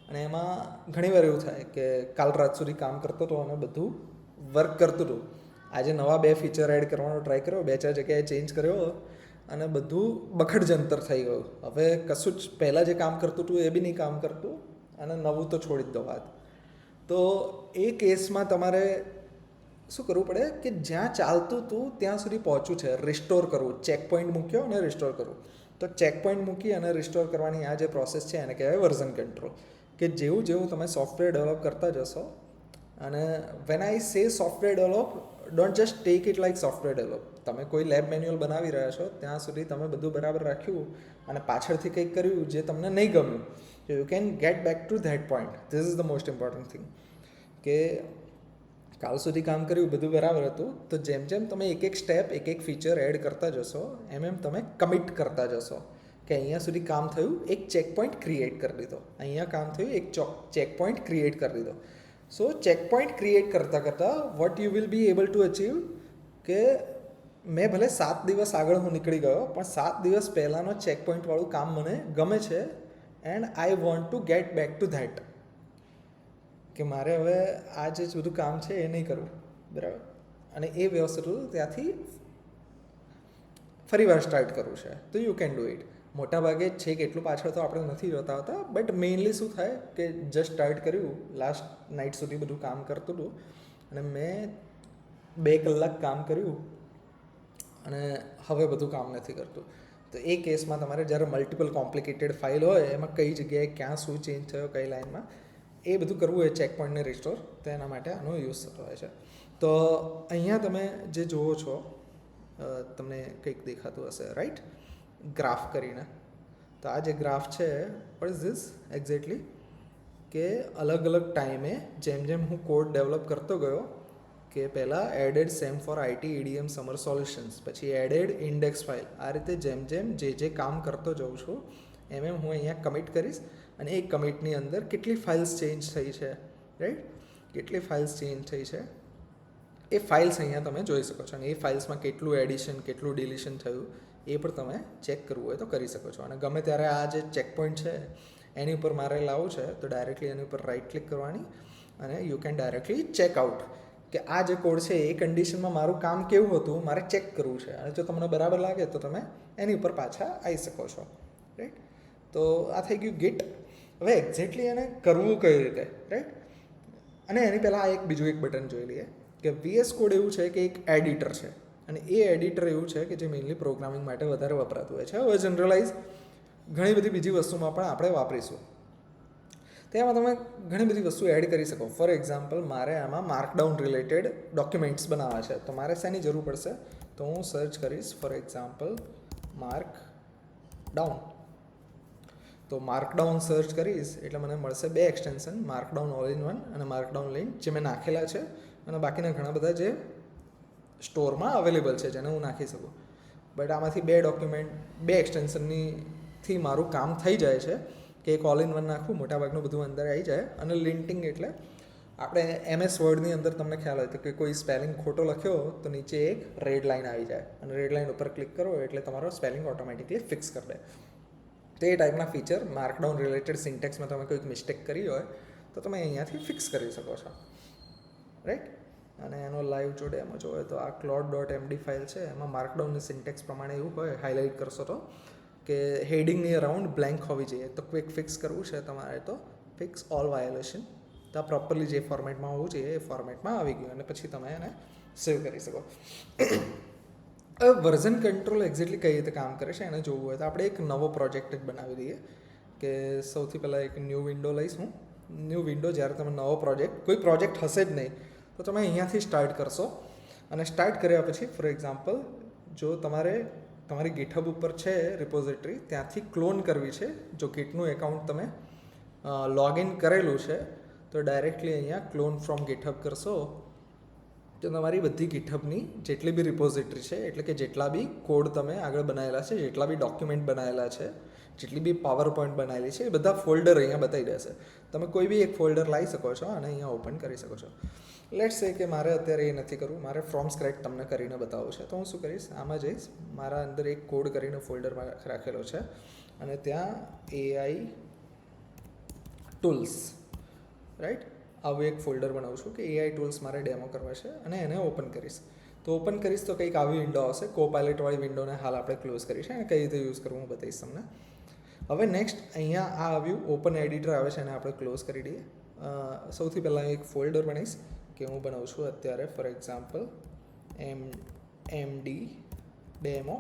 અને એમાં ઘણીવાર એવું થાય કે કાલ રાત સુધી કામ કરતો હતો અને બધું વર્ક કરતું હતું. આજે નવા 2 ફીચર એડ કરવાનો ટ્રાય કર્યો, 2-4 જગ્યાએ ચેન્જ કર્યો અને બધું બખડ જંતર થઈ ગયું. હવે કશું જ પહેલાં જે કામ કરતું હતું એ બી નહીં કામ કરતું અને નવું તો છોડી જ દો વાત. તો એ કેસમાં તમારે શું કરવું પડે કે જ્યાં ચાલતું હતું ત્યાં સુધી પહોંચવું છે, રિસ્ટોર કરવું. ચેક પોઈન્ટ મૂક્યો અને રિસ્ટોર કરવું. તો ચેક પોઈન્ટ મૂકી અને રિસ્ટોર કરવાની આ જે પ્રોસેસ છે એને કહેવાય વર્ઝન કંટ્રોલ. કે જેવું જેવું તમે સોફ્ટવેર ડેવલપ કરતા જશો, અને વેન આઈ સે software develop, don't just take it like software develop. તમે કોઈ લેબ મેન્યુઅલ બનાવી રહ્યા છો ત્યાં સુધી તમે બધું બરાબર રાખ્યું અને પાછળથી કંઈક કર્યું જે તમને નહીં ગમ્યું, you can get back to that point. This is the most important thing. કે કાલ સુધી કામ કર્યું બધું બરાબર હતું, તો જેમ જેમ તમે એક એક સ્ટેપ, એક એક ફીચર એડ કરતા જશો, એમ તમે કમિટ કરતા જશો કે અહીંયા સુધી કામ થયું, એક ચેક પોઈન્ટ ક્રિએટ કરી દીધો, અહીંયા કામ થયું, એક ચેક પોઈન્ટ ક્રિએટ કરી દીધો. સો ચેક પોઈન્ટ ક્રિએટ કરતાં કરતાં what you will be able to achieve કે મેં ભલે 7 દિવસ આગળ હું નીકળી ગયો, પણ 7 દિવસ પહેલાંનો ચેક પોઈન્ટવાળું કામ મને ગમે છે and I want two get back to that. કે મારે હવે આ જે બધું કામ છે એ નહીં કરવું, બરાબર, અને એ વસ્તુ ત્યાંથી ફરી વાર સ્ટાર્ટ કરવું છે. તો યુ કેન ડુ ઇટ. મોટાભાગે છેક એટલું પાછળ તો આપણે નથી જોતા હોતા, બટ મેઇનલી શું થાય કે જસ્ટ સ્ટાર્ટ કર્યું, લાસ્ટ નાઇટ સુધી બધું કામ કરતું હતું અને મેં 2 કલાક કામ કર્યું અને હવે બધું કામ નથી કરતું. તો એ કેસમાં તમારે જ્યારે મલ્ટિપલ કોમ્પ્લિકેટેડ ફાઇલ હોય, એમાં કઈ જગ્યાએ ક્યાં શું ચેન્જ થયો, કઈ લાઇનમાં, એ બધું કરવું હોય ચેક પોઈન્ટને રિસ્ટોર, તો એના માટે આનો યુઝ થતો હોય છે. તો અહીંયા તમે જે જુઓ છો, તમને કંઈક દેખાતું હશે, રાઈટ, ગ્રાફ કરીને. તો આ જે ગ્રાફ છે, વોટ ઇઝ ધીસ એક્ઝેક્ટલી? કે અલગ અલગ ટાઈમે જેમ જેમ હું કોડ ડેવલપ કરતો ગયો, કે પહેલાં added same for IT EDM summer solutions, પછી એડેડ ઇન્ડેક્સ ફાઇલ, આ રીતે જેમ જેમ જે કામ કરતો જાઉં છું એમ હું અહીંયા કમિટ કરીશ. અને એ કમિટની અંદર કેટલી ફાઇલ્સ ચેન્જ થઈ છે, રાઈટ, કેટલી ફાઇલ્સ ચેન્જ થઈ છે એ ફાઇલ્સ અહીંયા તમે જોઈ શકો છો. અને એ ફાઇલ્સમાં કેટલું એડિશન, કેટલું ડિલિશન થયું એ પણ તમે ચેક કરવું હોય તો કરી શકો છો. અને ગમે ત્યારે આ જે ચેક પોઈન્ટ છે એની ઉપર મારે લાવવું છે તો ડાયરેક્ટલી એની ઉપર રાઇટ ક્લિક કરવાની અને you can directly check out કે આ જે કોડ છે એ કન્ડિશનમાં મારું કામ કેવું હતું મારે ચેક કરવું છે. અને જો તમને બરાબર લાગે તો તમે એની ઉપર પાછા આવી શકો છો, રાઈટ. તો આ થઈ ગયું ગીટ. હવે એક્ઝેક્ટલી એને કરવું કઈ રીતે, રાઈટ. અને એની પહેલાં આ બીજું એક બટન જોઈ લઈએ કે VS કોડ એવું છે કે એક એડિટર છે, અને એ એડિટર એવું છે કે જે મેઇનલી પ્રોગ્રામિંગ માટે વધારે વપરાતું હોય છે. હવે જનરલાઇઝ ઘણી બધી બીજી વસ્તુમાં પણ આપણે વાપરીશું. તેમાં તમે ઘણી બધી વસ્તુ એડ કરી શકો. ફોર એક્ઝામ્પલ, મારે આમાં માર્કડાઉન રિલેટેડ ડોક્યુમેન્ટ્સ બનાવવા છે, તો મારે શેની જરૂર પડશે? તો હું સર્ચ કરીશ ફોર એક્ઝામ્પલ માર્કડાઉન. તો માર્કડાઉન સર્ચ કરીશ એટલે મને મળશે 2 એક્સટેન્શન, માર્કડાઉન ઓલ ઇન વન અને માર્કડાઉન લીન, જે મેં નાખેલા છે, અને બાકીના ઘણા બધા જે સ્ટોરમાં અવેલેબલ છે જેને હું નાખી શકું. બટ આમાંથી 2 ડોક્યુમેન્ટ 2 એક્સટેન્શનથી મારું કામ થઈ જાય છે કે એક ઓલ ઇન વન નાખું, મોટાભાગનું બધું અંદર આવી જાય. અને લિંટિંગ એટલે આપણે MS વર્ડની અંદર તમને ખ્યાલ હોય તો કે કોઈ સ્પેલિંગ ખોટો લખ્યો તો નીચે એક રેડ લાઇન આવી જાય, અને રેડ લાઇન ઉપર ક્લિક કરો એટલે તમારો સ્પેલિંગ ઓટોમેટિકલી ફિક્સ કરી દે. તો એ ટાઈપના ફીચર માર્કડાઉન રિલેટેડ સિન્ટેક્સમાં તમે કોઈક મિસ્ટેક કરી હોય તો તમે અહીંયાથી ફિક્સ કરી શકો છો, રાઈટ. અને એનો લાઈવ જોડે એમાં જોવે તો આ cloud.md ફાઇલ છે, એમાં માર્કડાઉનની સિન્ટેક્સ પ્રમાણે એવું હોય, હાઇલાઇટ કરશો તો કે હેડિંગની અરાઉન્ડ બ્લેન્ક હોવી જોઈએ. તો ક્વિક ફિક્સ કરવું છે તમારે તો ફિક્સ ઓલ વાયોલેશન. તો આ પ્રોપરલી જે ફોર્મેટમાં હોવું જોઈએ એ ફોર્મેટમાં આવી ગયું, અને પછી તમે એને સેવ કરી શકો. હવે વર્ઝન કંટ્રોલ એક્ઝેક્ટલી કઈ રીતે કામ કરે છે એને જોવું હોય તો આપણે એક નવો પ્રોજેક્ટ જ બનાવી દઈએ. કે સૌથી પહેલાં એક ન્યૂ વિન્ડો લઈશ હું. ન્યૂ વિન્ડો, જ્યારે તમે નવો કોઈ પ્રોજેક્ટ હશે જ નહીં તો તમે અહીંયાથી સ્ટાર્ટ કરશો. અને સ્ટાર્ટ કર્યા પછી ફોર એક્ઝામ્પલ જો તમારે તમારી ગીટહબ ઉપર છે રિપોઝિટરી, ત્યાંથી ક્લોન કરવી છે. જો ગીટનું એકાઉન્ટ તમે લોગિન કરેલું છે તો ડાયરેક્ટલી અહીંયા ક્લોન ફ્રોમ ગીટહબ કરશો તો તમારી બધી ગીટહબની જેટલી બી રિપોઝિટરી છે, એટલે કે જેટલા બી કોડ તમે આગળ બનાવેલા છે, જેટલા બી ડોક્યુમેન્ટ બનાવેલા છે, જેટલી બી પાવર પોઈન્ટ બનાવેલી છે, એ બધા ફોલ્ડર અહીંયા બતાવી દેશે. તમે કોઈ બી એક ફોલ્ડર લાવી શકો છો અને અહીંયા ઓપન કરી શકો છો. લેટ્સ સે કે મારે અત્યારે એ નથી કરવું, મારે ફ્રોમ સ્ક્રેચ તમને કરીને બતાવવું છે. તો હું શું કરીશ, આમાં જઈશ, મારા અંદર એક કોડ કરીને ફોલ્ડરમાં રાખેલો છે અને ત્યાં AI ટૂલ્સ, રાઈટ, આવું એક ફોલ્ડર બનાવું છું કે AI ટૂલ્સ મારે ડેમો કરવા છે અને એને ઓપન કરીશ. તો ઓપન કરીશ તો કંઈક આવી વિન્ડો આવશે. કોપાઇલટવાળી વિન્ડોને હાલ આપણે ક્લોઝ કરીશું અને કઈ રીતે યુઝ કરવું હું બતાવીશ તમને. હવે નેક્સ્ટ અહીંયા આ આવ્યું ઓપન એડિટર આવે છે, એને આપણે ક્લોઝ કરી દઈએ. સૌથી પહેલાં એક ફોલ્ડર બનાવીશ કે હું બનાવું છું અત્યારે ફોર એક્ઝામ્પલ MD ડેમો,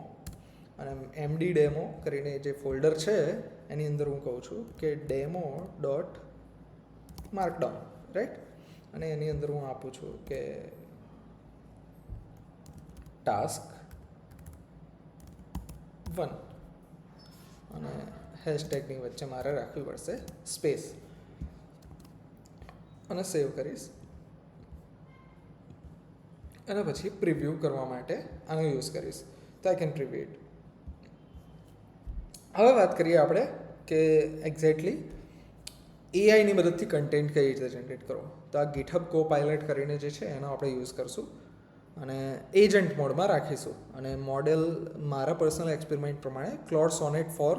અને MD ડેમો કરીને જે ફોલ્ડર છે એની અંદર હું કહું છું કે ડેમો ડોટ માર્કડાઉન, રાઈટ, અને એની અંદર હું આપું છું કે ટાસ્ક 1 અને હેશટેગની વચ્ચે મારે રાખવી પડશે સ્પેસ અને સેવ કરીશ. અને પછી પ્રિવ્યૂ કરવા માટે આનો યુઝ કરીશ. તો આઈ કેન પ્રિવ્યૂ ઇટ. હવે વાત કરીએ આપણે કે એક્ઝેક્ટલી એઆઈની મદદથી કન્ટેન્ટ કઈ રીતે જનરેટ કરવો. તો આ ગીટહબ કોપાઇલટ કરીને જે છે એનો આપણે યુઝ કરશું અને એજન્ટ મોડમાં રાખીશું. અને મોડેલ મારા પર્સનલ એક્સપેરિમેન્ટ પ્રમાણે Claude Sonnet 4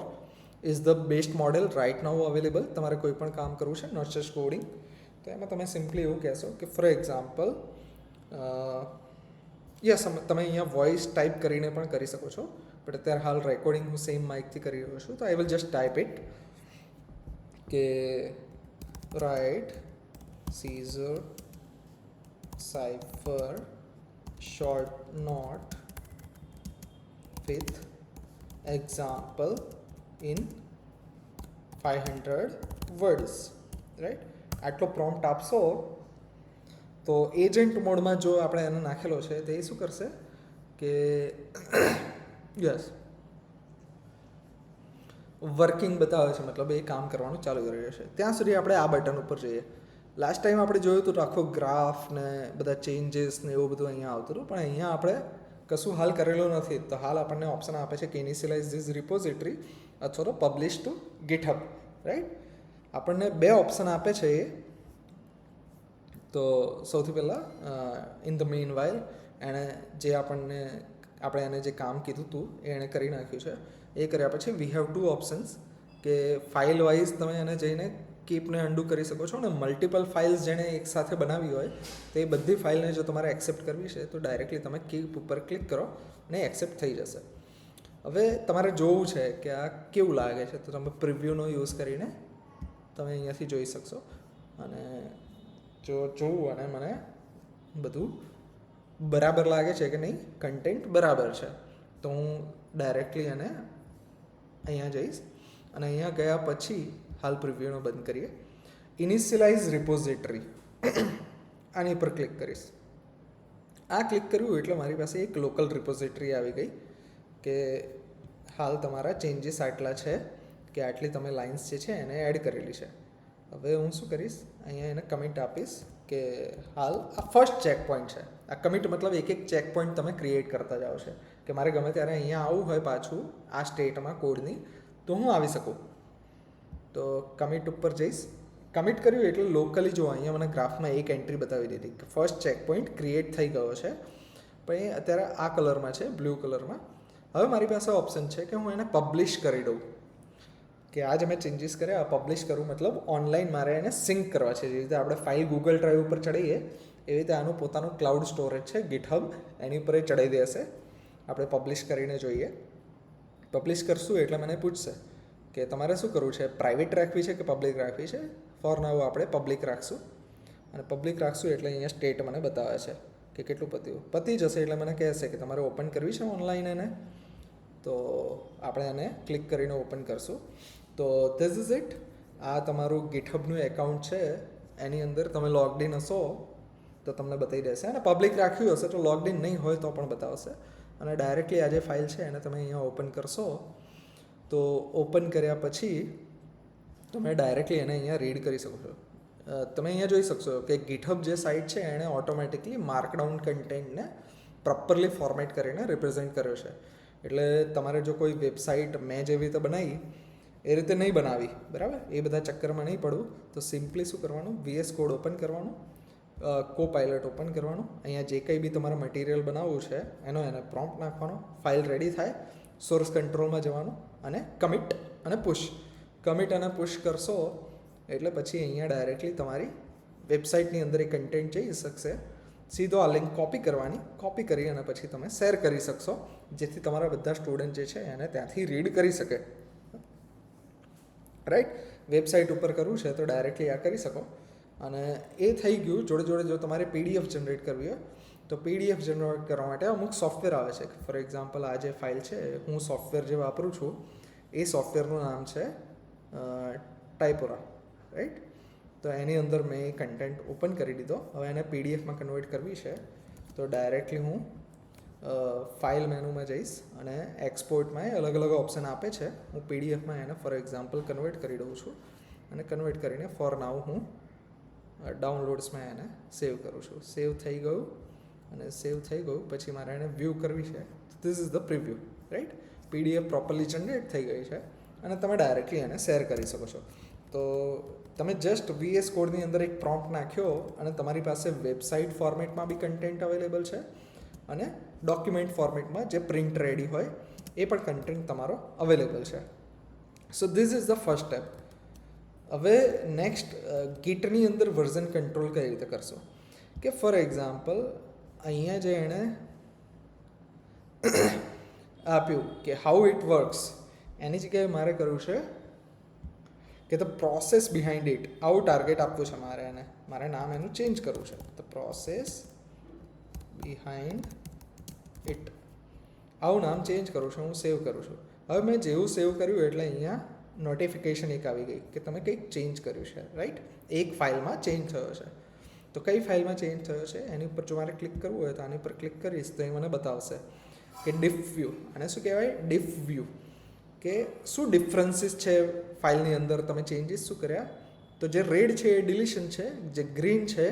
is the best model right now available. તમારે કોઈ પણ કામ કરવું છે, નોટ જસ્ટ કોડિંગ, તો એમાં તમે સિમ્પલી એવું કહેશો કે ફોર એક્ઝામ્પલ યસ, તમે અહીંયા વોઇસ ટાઈપ કરીને પણ કરી શકો છો, બટ અત્યારે હાલ રેકોર્ડિંગ હું સેમ માઇકથી કરી રહ્યો છું. તો I will just type it કે write Caesar cipher short note with example in 500 words, right? આટલો પ્રોમ્પ્ટ આપશો તો એજન્ટ મોડમાં જો આપણે એને નાખેલો છે તો એ શું કરશે કે યસ વર્કિંગ બતાવે છે, મતલબ એ કામ કરવાનું ચાલુ કરી રહ્યો છે. ત્યાં સુધી આપણે આ બટન ઉપર જઈએ. લાસ્ટ ટાઈમ આપણે જોયું હતું તો આખો ગ્રાફ ને બધા ચેન્જીસ ને એવું બધું અહીંયા આવતું હતું, પણ અહીંયા આપણે કશું હાલ કરેલું નથી. તો હાલ આપણને ઓપ્શન આપે છે કે ઇનિશિયલાઇઝ ધીસ રિપોઝિટરી અથવા તો પબ્લિશ ટુ ગીટહબ, રાઈટ. આપણને બે ઓપ્શન આપે છે એ. તો સૌથી પહેલાં ઇન ધ મીન વાઇલ એણે જે આપણે એને જે કામ કીધું હતું એ એણે કરી નાખ્યું છે. એ કર્યા પછી વી હેવ ટુ ઓપ્શન્સ કે ફાઇલ વાઇઝ તમે એને જઈને કીપને અન્ડુ કરી શકો છો, અને મલ્ટિપલ ફાઇલ્સ જેણે એકસાથે બનાવી હોય તો એ બધી ફાઇલને જો તમારે એક્સેપ્ટ કરવી છે તો ડાયરેક્ટલી તમે કીપ ઉપર ક્લિક કરો અને એક્સેપ્ટ થઈ જશે. હવે તમારે જોવું છે કે આ કેવું લાગે છે, તો તમે પ્રિવ્યૂનો યુઝ કરીને તમે અહીંયાથી જોઈ શકશો. અને જો જોવું અને મને બધું બરાબર લાગે છે કે નહીં, કન્ટેન્ટ બરાબર છે, તો હું ડાયરેક્ટલી એને અહીંયા જઈશ અને અહીંયા ગયા પછી હાલ પ્રિવ્યૂનો બંધ કરીએ. ઇનિશિયલાઇઝ રિપોઝિટરી આની પર ક્લિક કરીશ. આ ક્લિક કર્યું એટલે મારી પાસે એક લોકલ રિપોઝિટરી આવી ગઈ કે હાલ તમારા ચેન્જીસ આટલા છે કે આટલી તમે લાઇન્સ જે છે એને એડ કરેલી છે. હવે હું શું કરીશ, અહીંયા એને કમિટ આપીશ કે હાલ આ ફર્સ્ટ ચેક પોઈન્ટ છે. આ કમિટ મતલબ એક એક ચેક પોઈન્ટ તમે ક્રિએટ કરતા જાઓ છે કે મારે ગમે ત્યારે અહીંયા આવવું હોય પાછું આ સ્ટેટમાં કોડની તો હું આવી શકું. તો કમિટ ઉપર જઈશ. કમિટ કર્યું એટલે લોકલી જો અહીંયા મને ગ્રાફમાં એક એન્ટ્રી બતાવી દીધી કે ફર્સ્ટ ચેક પોઈન્ટ ક્રિએટ થઈ ગયો છે, પણ એ અત્યારે આ કલરમાં છે, બ્લુ કલરમાં. હવે મારી પાસે ઓપ્શન છે કે હું એને પબ્લિશ કરી દઉં, કે આ જે મેં ચેન્જીસ કર્યા પબ્લિશ કરું, મતલબ ઓનલાઈન મારે એને સિંક કરવા છે. જે રીતે આપણે ફાઇલ ગૂગલ ડ્રાઈવ ઉપર ચડાવીએ એવી રીતે આનું પોતાનું ક્લાઉડ સ્ટોરેજ છે ગીટહબ, એની ઉપર એ ચડાવી દેશે. આપણે પબ્લિશ કરીને જોઈએ. પબ્લિશ કરશું એટલે મને પૂછશે કે તમારે શું કરવું છે, પ્રાઇવેટ રાખવી છે કે પબ્લિક રાખવી છે. ફોર નાઉ આપણે પબ્લિક રાખશું, અને પબ્લિક રાખશું એટલે અહીંયા સ્ટેટ મને બતાવે છે કે કેટલું પતી જશે એટલે મને કહેશે કે તમારે ઓપન કરવી છે ઓનલાઈન એને. તો આપણે એને ક્લિક કરીને ઓપન કરશું. તો ધીસ ઇઝ ઇટ. આ તમારું ગીટહબનું એકાઉન્ટ છે, એની અંદર તમે લોગડ ઇન હશો તો તમને બતાવી દેશે, અને પબ્લિક રાખ્યું હશે તો લોગડ ઇન નહીં હોય તો પણ બતાવશે. અને ડાયરેક્ટલી આ જે ફાઇલ છે એને તમે અહીંયા ઓપન કરશો તો ઓપન કર્યા પછી તમે ડાયરેક્ટલી એને અહીંયા રીડ કરી શકો છો. તમે અહીંયા જોઈ શકશો કે ગીટહબ જે સાઇટ છે એણે ઓટોમેટિકલી માર્કડાઉન કન્ટેન્ટને પ્રોપરલી ફોર્મેટ કરીને રિપ્રેઝેન્ટ કર્યો છે. એટલે તમારે જો કોઈ વેબસાઇટ મેં જેવી રીતે બનાવી એ રીતે નહીં બનાવી, બરાબર, એ બધા ચક્કરમાં નહીં પડવું, તો સિમ્પલી શું કરવાનું, VS કોડ ઓપન કરવાનું, કોપાઇલટ ઓપન કરવાનું, અહીંયા જે કંઈ બી તમારે મટીરિયલ બનાવવું છે એને પ્રોમ્પ્ટ નાખવાનો, ફાઇલ રેડી થાય, સોર્સ કંટ્રોલમાં જવાનું અને કમિટ અને પુશ કરશો એટલે પછી અહીંયા ડાયરેક્ટલી તમારી વેબસાઇટની અંદર એ કન્ટેન્ટ જઈ શકશે. સીધો આ લિંક કોપી કરી અને પછી તમે શેર કરી શકશો, જેથી તમારા બધા સ્ટુડન્ટ જે છે એને ત્યાંથી રીડ કરી શકે. રાઈટ, વેબસાઇટ ઉપર કરવું છે તો ડાયરેક્ટલી આ કરી શકો. અને એ થઈ ગયું. જોડે જો તમારે PDF જનરેટ કરવી હોય તો PDF જનરેટ કરવા માટે અમુક સોફ્ટવેર આવે છે. ફોર એક્ઝામ્પલ આ જે ફાઇલ છે, હું સોફ્ટવેર જે વાપરું છું એ સોફ્ટવેરનું નામ છે ટાઇપોરા, રાઈટ. તો એની અંદર મેં કન્ટેન્ટ ઓપન કરી દીધો. હવે એને PDFમાં કન્વર્ટ કરવી છે તો ડાયરેક્ટલી હું ફાઇલ મેનુમાં જઈશ અને એક્સપોર્ટમાં એ અલગ અલગ ઓપ્શન આપે છે. હું PDFમાં એને ફોર એક્ઝામ્પલ કન્વર્ટ કરી દઉં છું અને કન્વર્ટ કરીને ફોર નાઉ હું ડાઉનલોડ્સમાં એને સેવ કરું છું. સેવ થઈ ગયું પછી મારે એને વ્યૂ કરવી છે. This is the preview, right. PDF properly generate થઈ ગઈ છે અને તમે ડાયરેક્ટલી એને શેર કરી શકો છો. તો તમે જસ્ટ VS કોડની અંદર એક પ્રોમ્પ્ટ નાખ્યો અને તમારી પાસે વેબસાઇટ ફોર્મેટમાં બી કન્ટેન્ટ અવેલેબલ છે અને ડોક્યુમેન્ટ ફોર્મેટમાં જે પ્રિન્ટ રેડી હોય એ પણ કન્ટેન્ટ તમારો અવેલેબલ છે. So this is the first step. હવે નેક્સ્ટ ગીટની અંદર વર્ઝન કંટ્રોલ કઈ રીતે કરશો કે ફોર એક્ઝામ્પલ અહીંયા જે એણે આપ્યું કે હાઉ ઇટ વર્ક્સ, એની જગ્યાએ મારે કરવું છે કે ધ પ્રોસેસ બિહાઇન્ડ ઇટ. આવું ટાર્ગેટ આપવું છે મારે નામ એનું ચેન્જ કરવું છે. ધ પ્રોસેસ બિહાઇન્ડ ઇટ, આવું નામ ચેન્જ કરું છું, હું સેવ કરું છું. હવે મેં જેવું સેવ કર્યું એટલે અહીંયા નોટિફિકેશન એક આવી ગઈ કે તમે કંઈક ચેન્જ કર્યું છે, રાઈટ. એક ફાઇલમાં ચેન્જ થયો છે. તો કઈ ફાઇલમાં ચેન્જ થયો છે એની ઉપર જો મારે ક્લિક કરવું હોય તો આની ઉપર ક્લિક કરીશ તો એ મને બતાવશે કે ડિફ વ્યૂ. અને શું કહેવાય, ડિફ વ્યૂ, કે શું ડિફરન્સીસ છે ફાઇલની અંદર, તમે ચેન્જીસ શું કર્યા. તો જે રેડ છે એ ડિલીશન છે, જે ગ્રીન છે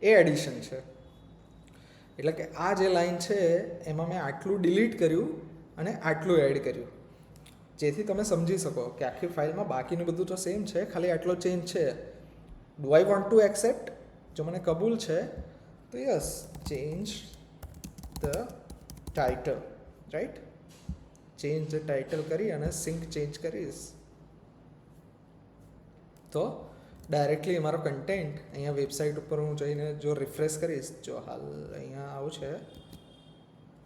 એ એડિશન છે. એટલે કે આ જે લાઈન છે એમાં મેં આટલું ડિલીટ કર્યું અને આટલું એડ કર્યું, જેથી તમે સમજી શકો કે આખી ફાઇલમાં બાકીનું બધું તો સેમ છે, ખાલી આટલો ચેન્જ છે. Do I want two accept, જો મને કબૂલ છે તો yes, change the title, right. Change the title કરી અને સિંક ચેન્જ કરીશ તો ડાયરેક્ટલી મારો કન્ટેન્ટ અહીંયા વેબસાઇટ ઉપર હું જઈને જો રિફ્રેશ કરીશ, જો હાલ અહીંયા આવું છે,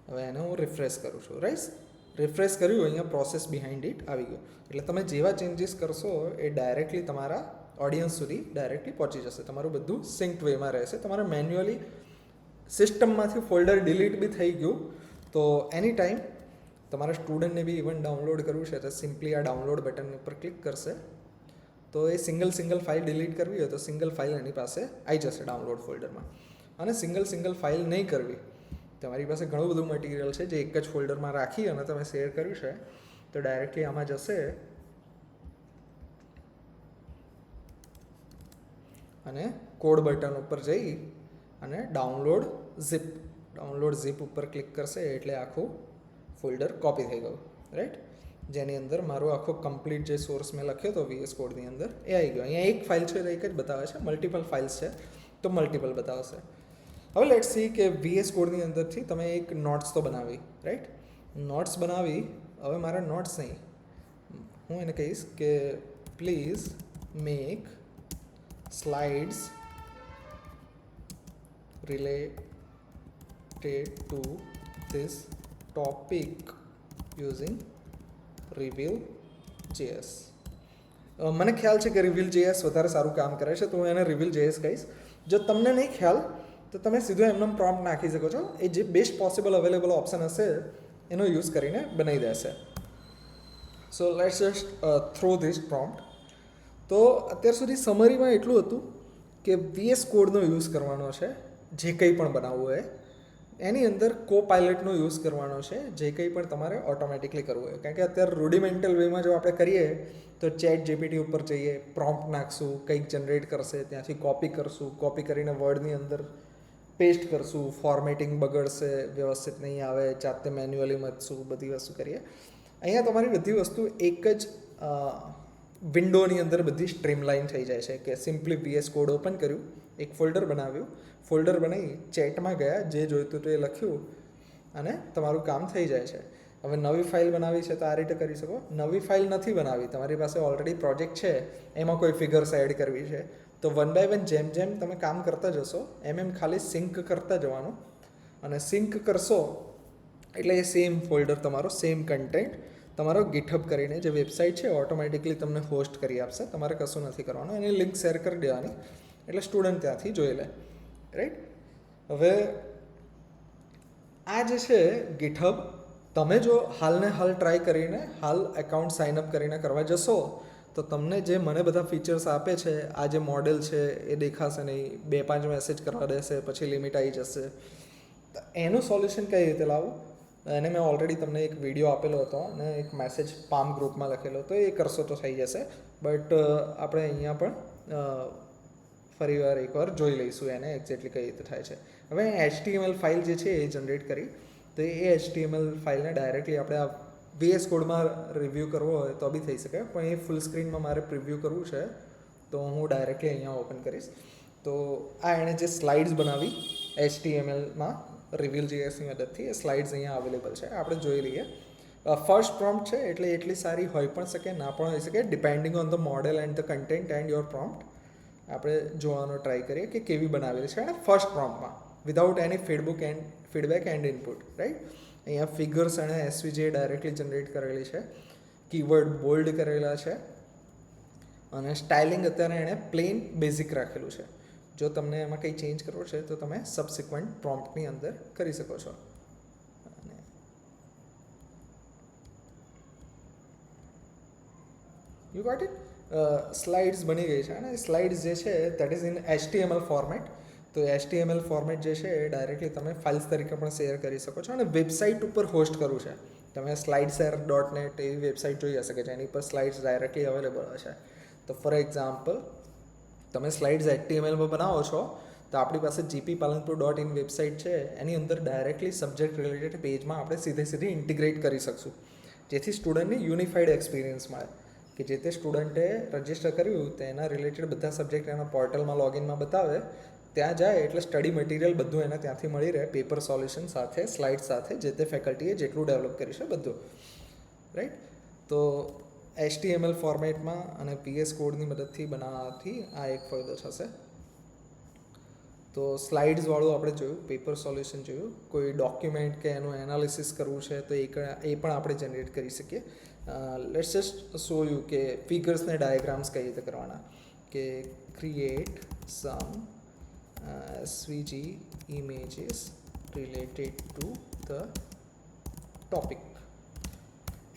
હવે એને હું રિફ્રેશ કરું છું, રાઈટ. રિફ્રેશ કર્યું, અહીંયા પ્રોસેસ બિહાઇન્ડ ઇટ આવી ગયો. એટલે તમે જેવા ચેન્જીસ કરશો એ ડાયરેક્ટલી તમારા ઓડિયન્સ સુધી ડાયરેક્ટલી પહોંચી જશે. તમારું બધું સિંક્ડ વેમાં રહેશે. તમારે મેન્યુઅલી સિસ્ટમમાંથી ફોલ્ડર ડિલીટ બી થઈ ગયું તો એની ટાઈમ તમારા સ્ટુડન્ટને બી ઇવન ડાઉનલોડ કરવું છે તો સિમ્પલી આ ડાઉનલોડ બટન ઉપર ક્લિક કરશે તો એ સિંગલ ફાઇલ ડિલીટ કરવી હોય તો સિંગલ ફાઇલ એની પાસે આવી જશે ડાઉનલોડ ફોલ્ડરમાં. અને સિંગલ ફાઇલ નહીં કરવી, તમારી પાસે ઘણું બધું મટીરિયલ છે જે એક જ ફોલ્ડરમાં રાખી અને તમે શેર કર્યું છે તો ડાયરેક્ટલી આમાં જશે અને કોડ બટન ઉપર જઈ અને ડાઉનલોડ ઝીપ ઉપર ક્લિક કરશે એટલે આખું ફોલ્ડર કોપી થઈ ગયું, રાઈટ. જેની અંદર મારો આખો કમ્પ્લીટ જે સોર્સ મેં લખ્યો હતો VS કોડની અંદર એ આવી ગયો. અહીંયા એક ફાઇલ છે તો એક જ બતાવે છે, મલ્ટિપલ ફાઇલ્સ છે તો મલ્ટિપલ બતાવશે. હવે લેટ્સ સી કે VS કોડની અંદરથી તમે એક નોટ્સ તો બનાવી, રાઈટ. નોટ્સ બનાવી, હવે મારા નોટ્સ નહીં, હું એને કહીશ કે please make slides related to this topic using Reveal.js. મને ખ્યાલ છે કે Reveal.js વધારે સારું કામ કરે છે તો હું એને Reveal.js કહીશ. જો તમને નહીં ખ્યાલ તો તમે સીધો એમનો પ્રોમ્પ્ટ નાખી શકો છો, એ જે બેસ્ટ પોસિબલ અવેલેબલ ઓપ્શન હશે એનો યુઝ કરીને બનાવી દેશે. So let's just throw this prompt. તો અત્યાર સુધી સમરીમાં એટલું હતું કે VS કોડનો યુઝ કરવાનો છે જે કંઈ પણ બનાવવું હોય, એની અંદર કો પાયલટનો યુઝ કરવાનો છે જે કંઈ પણ તમારે ઓટોમેટિકલી કરવું હોય. કારણ કે અત્યારે રૂડિમેન્ટલ વેમાં જો આપણે કરીએ તો ચેટ જીપીટી ઉપર જઈએ, પ્રોમ્પ્ટ નાખશું, કંઈક જનરેટ કરશે, ત્યાંથી કોપી કરશું, કોપી કરીને વર્ડની અંદર પેસ્ટ કરશું, ફોર્મેટિંગ બગડશે, વ્યવસ્થિત નહીં આવે, જાતે મેન્યુઅલી મથશું, બધી વસ્તુ કરીએ. અહીંયા તમારી બધી વસ્તુ એક જ વિન્ડોની અંદર બધી સ્ટ્રીમલાઇન થઈ જાય છે કે સિમ્પલી VS કોડ ઓપન કર્યું, એક ફોલ્ડર બનાવ્યું, ફોલ્ડર બનાવી ચેટમાં ગયા, જે જોઈતું તો એ લખ્યું અને તમારું કામ થઈ જાય છે. હવે નવી ફાઇલ બનાવી છે તો આ રીતે કરી શકો. નવી ફાઇલ નથી બનાવી, તમારી પાસે ઓલરેડી પ્રોજેક્ટ છે, એમાં કોઈ ફિગર્સ એડ કરવી છે, તો વન બાય વન જેમ જેમ તમે કામ કરતા જશો એમ ખાલી સિંક કરતા જવાનું. અને સિંક કરશો એટલે એ સેમ ફોલ્ડર તમારો, સેમ કન્ટેન્ટ તમારો ગિટહબ કરીને જે વેબસાઇટ છે ઓટોમેટિકલી તમને હોસ્ટ કરી આપશે. તમારે કશું નથી કરવાનું, એની લિંક શેર કરી દેવાની એટલે સ્ટુડન્ટ ત્યાંથી જોઈ લે. રાઈટ. હવે આ જે છે ગિટહબ, તમે જો હાલને હાલ ટ્રાય કરીને હાલ એકાઉન્ટ સાઇનઅપ કરીને કરવા જશો તો તમને જે મને બધા ફીચર્સ આપે છે, આ જે મોડેલ છે એ દેખાશે નહીં, 2-5 મેસેજ કરવા દેશે, પછી લિમિટ આવી જશે. તો એનું સોલ્યુશન કઈ રીતે લાવવું, એને મેં ઓલરેડી તમને એક વિડીયો આપેલો હતો અને એક મેસેજ પામ ગ્રુપમાં લખેલો હતો, એ કરશો તો થઈ જશે. બટ આપણે અહીંયા પણ ફરીવાર એકવાર જોઈ લઈશું એને એક્ઝેક્ટલી કઈ રીતે થાય છે. હવે HTML ફાઇલ જે છે એ જનરેટ કરી, તો એ HTML ફાઇલને ડાયરેક્ટલી આપણે આ VS કોડમાં રિવ્યૂ કરવો હોય તો બી થઈ શકે, પણ એ ફૂલ સ્ક્રીનમાં મારે પ્રિવ્યૂ કરવું છે તો હું ડાયરેક્ટલી અહીંયા ઓપન કરીશ. તો આ એણે જે સ્લાઇડ્સ બનાવી HTMLમાં Reveal.jsની મદદથી, એ સ્લાઇડ્સ અહીંયા અવેલેબલ છે, આપણે જોઈ લઈએ. ફર્સ્ટ પ્રોમ્પ્ટ છે એટલે એટલી સારી હોઈ પણ શકે, ના પણ હોઈ શકે, depending on the model and the content and your prompt. આપણે જોવાનો ટ્રાય કરીએ કે કેવી બનાવેલી છે. અને ફર્સ્ટ પ્રોમ્પ્ટમાં without any feedback and input, right. અહીંયા ફિગર્સ અને SVG ડાયરેક્ટલી જનરેટ કરેલી છે, કીવર્ડ બોલ્ડ કરેલા છે, અને સ્ટાઇલિંગ અત્યારે એણે પ્લેન બેઝિક રાખેલું છે. જો તમને એમાં કંઈ ચેન્જ કરવો છે તો તમે સબસિક્વન્ટ પ્રોમ્પ્ટની અંદર કરી શકો છો. You got it. સ્લાઇડ્સ બની ગઈ છે અને સ્લાઇડ્સ જે છે that is in HTML format. તો HTML ફોર્મેટ જે છે એ ડાયરેક્ટલી તમે ફાઇલ્સ તરીકે પણ શેર કરી શકો છો અને વેબસાઇટ ઉપર હોસ્ટ કરવું છે. તમે slideshare.net એવી વેબસાઇટ જોઈ હશે કે જેની પર સ્લાઇડ્સ ડાયરેક્ટલી અવેલેબલ હશે. તો ફોર એક્ઝામ્પલ તમે સ્લાઇડ્સ HTMLમાં બનાવો છો તો આપણી પાસે gppalanpur.in વેબસાઇટ છે, એની અંદર ડાયરેક્ટલી સબ્જેક્ટ રિલેટેડ પેજમાં આપણે સીધી ઇન્ટિગ્રેટ કરી શકશું, જેથી સ્ટુડન્ટને યુનિફાઈડ એક્સપિરિયન્સ મળે કે જે તે સ્ટુડન્ટે રજિસ્ટર કર્યું તો એના રિલેટેડ બધા સબ્જેક્ટ એના પોર્ટલમાં લોગિનમાં બતાવે, ત્યાં જાય એટલે સ્ટડી મટીરિયલ બધું એને ત્યાંથી મળી રહે, પેપર સોલ્યુશન સાથે, સ્લાઇડ સાથે, જે તે ફેકલ્ટીએ જેટલું ડેવલપ કર્યું છે બધું. રાઈટ. તો HTML ફોર્મેટમાં અને VS કોડની મદદથી બનાવવાથી આ એક ફાયદો થશે. તો સ્લાઇડ્સવાળું આપણે જોયું, પેપર સોલ્યુશન જોયું, કોઈ ડોક્યુમેન્ટ કે એનું એનાલિસિસ કરવું છે તો એ પણ આપણે જનરેટ કરી શકીએ. લેટ્સ જસ્ટ શો યુ કે ફિગર્સને ડાયાગ્રામ્સ કઈ રીતે કરવાના, કે create some SVG images related to the topic.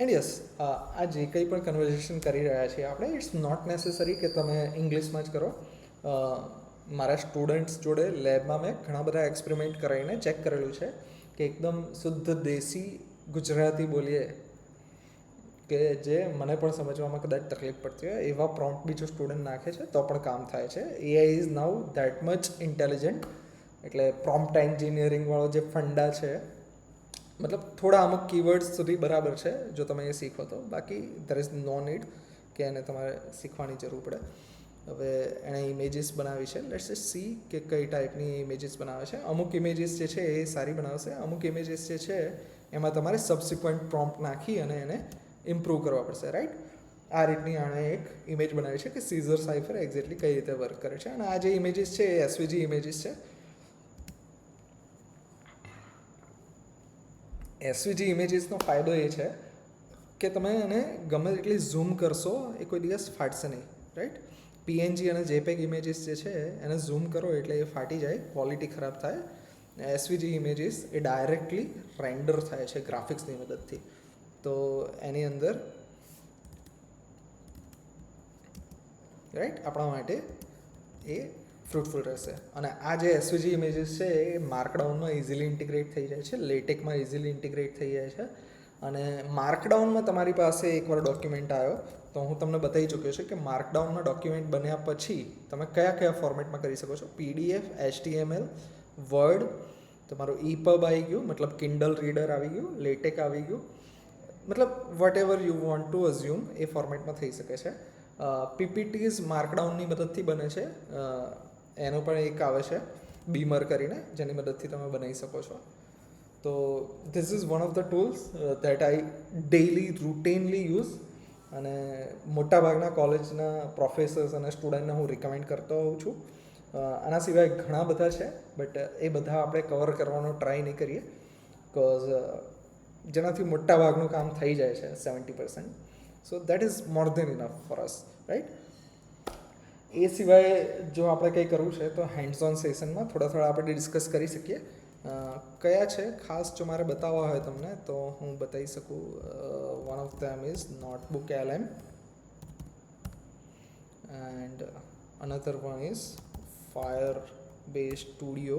And yes, આ જે કંઈ પણ કન્વર્ઝેશન કરી રહ્યા છીએ આપણે, ઇટ્સ નોટ નેસેસરી કે તમે ઇંગ્લિશમાં જ કરો. મારા સ્ટુડન્ટ્સ જોડે લેબમાં મેં ઘણા બધા એક્સપેરિમેન્ટ કરાવીને ચેક કરેલું છે કે એકદમ શુદ્ધ દેશી ગુજરાતી બોલીએ કે જે મને પણ સમજવામાં કદાચ તકલીફ પડતી હોય એવા પ્રોમ્પ્ટ બી જો સ્ટુડન્ટ નાખે છે તો પણ કામ થાય છે. AI is now that much intelligent. એટલે પ્રોમ્પ્ટ એન્જિનિયરિંગવાળો જે ફંડા છે, મતલબ થોડા અમુક કીવર્ડ્સ સુધી બરાબર છે જો તમે એ શીખો તો, બાકી ધેર ઇઝ નો નીડ કે એને તમારે શીખવાની જરૂર પડે. હવે એણે ઇમેજીસ બનાવી છે, લેટ્સ જસ્ટ સી કે કઈ ટાઈપની ઇમેજીસ બનાવે છે. અમુક ઇમેજીસ જે છે એ સારી બનાવશે, અમુક ઇમેજીસ જે છે એમાં તમારે સબસિક્વન્ટ પ્રોમ્પ્ટ નાખી અને એને ઇમ્પ્રૂવ કરવા પડશે. રાઈટ. આ રીતની આણે એક ઇમેજ બનાવી છે કે સીઝર સાઇફર એક્ઝેક્ટલી કઈ રીતે વર્ક કરે છે. અને આ જે ઇમેજીસ છે એ SVG ઇમેજીસ છે. SVG ઇમેજીસનો ફાયદો એ છે કે તમે એને ગમે એટલી ઝૂમ કરશો એ કોઈ દિવસ ફાટશે નહીં. રાઈટ. PNG અને JPEG ઇમેજીસ જે છે એને ઝૂમ કરો એટલે એ ફાટી જાય, ક્વોલિટી ખરાબ થાય. SVG ઇમેજીસ એ ડાયરેક્ટલી રેન્ડર થાય છે ગ્રાફિક્સની મદદથી. તો એની અંદર રાઈટ આપણા માટે એ ફ્રૂટફુલ રહેશે. અને આ જે એસવીજી ઇમેજીસ છે એ માર્કડાઉનમાં ઇઝીલી ઇન્ટિગ્રેટ થઈ જાય છે, લેટેકમાં ઇઝીલી ઇન્ટિગ્રેટ થઈ જાય છે. અને માર્કડાઉનમાં તમારી પાસે એકવાર ડોક્યુમેન્ટ આવ્યો તો હું તમને બતાવી ચૂક્યો છું કે માર્કડાઉનમાં ડોક્યુમેન્ટ બન્યા પછી તમે કયા કયા ફોર્મેટમાં કરી શકો છો. પીડીએફ, HTML, વર્ડ, તમારું EPUB આવી ગયું, મતલબ કિન્ડલ રીડર આવી ગયું, લેટેક આવી ગયું, મતલબ whatever you want to assume એ ફોર્મેટમાં થઈ શકે છે. PPTs માર્કડાઉનની મદદથી બને છે. એનો પણ એક આવે છે બીમર કરીને, જેની મદદથી તમે બનાવી શકો છો. તો this is one of the tools that I daily routinely use, અને મોટાભાગના કોલેજના પ્રોફેસર્સ અને સ્ટુડન્ટને હું રિકમેન્ડ કરતો હોઉં છું. આના સિવાય ઘણા બધા છે, બટ એ બધા આપણે કવર કરવાનો ટ્રાય નહીં કરીએ, બિકોઝ જેનાથી મોટાભાગનું કામ થઈ જાય છે 70%. So that is more than enough for us, right. એ સિવાય જો આપણે કંઈ કરવું છે તો હેન્ડ્સ ઓન સેશનમાં થોડા આપણે ડિસ્કસ કરી શકીએ. કયા છે ખાસ જો મારે બતાવવા હોય તમને તો હું બતાવી શકું. One of them is notebook LM and another one is Firebase Studio.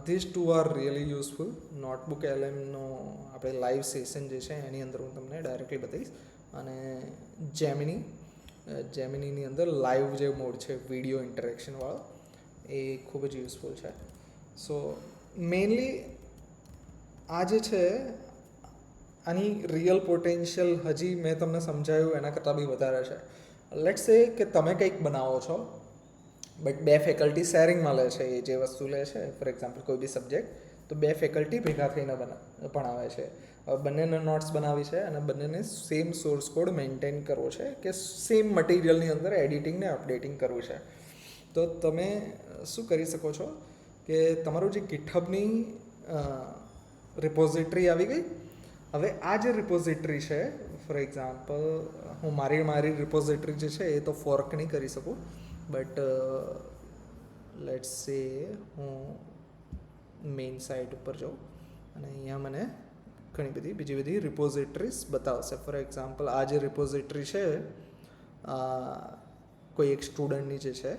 This two are really useful. Notebook LMનો આપણે લાઈવ સેશન જે છે એની અંદર હું તમને ડાયરેક્ટલી બતાવીશ. અને જેમિનીની અંદર લાઈવ જે મોડ છે વિડીયો ઇન્ટરેક્શનવાળો, એ ખૂબ જ યુઝફુલ છે. સો મેઇનલી આ જે છે આની રિયલ પોટેન્શિયલ હજી મેં તમને સમજાવ્યું એના કરતાં બી વધારે છે. લેટ્સ સે કે તમે કંઈક બનાવો છો, બટ બે ફેકલ્ટી શેરિંગમાં લે છે એ જે વસ્તુ લે છે. ફોર એક્ઝામ્પલ કોઈ બી સબ્જેક્ટ, તો બે ફેકલ્ટી ભેગા થઈને ભણાવે છે. બંનેને નોટ્સ બનાવી છે અને બંનેને સેમ સોર્સ કોડ મેન્ટેન કરવો છે કે સેમ મટીરિયલની અંદર એડિટિંગ ને અપડેટિંગ કરવું છે. તો તમે શું કરી શકો છો કે તમારું જે GitHubની રિપોઝિટરી આવી ગઈ. હવે આ જે રિપોઝિટરી છે, ફોર એક્ઝામ્પલ હું મારી રિપોઝિટરી જે છે એ તો ફોર્ક નહીં કરી શકું, બટ લેટ્સ સે હું મેઇન સાઇટ ઉપર જાઉં અને અહીંયા મને ઘણી બીજી બધી રિપોઝિટરીઝ બતાવશે. ફોર એક્ઝામ્પલ આ જે રિપોઝિટરી છે કોઈ એક સ્ટુડન્ટની જે છે,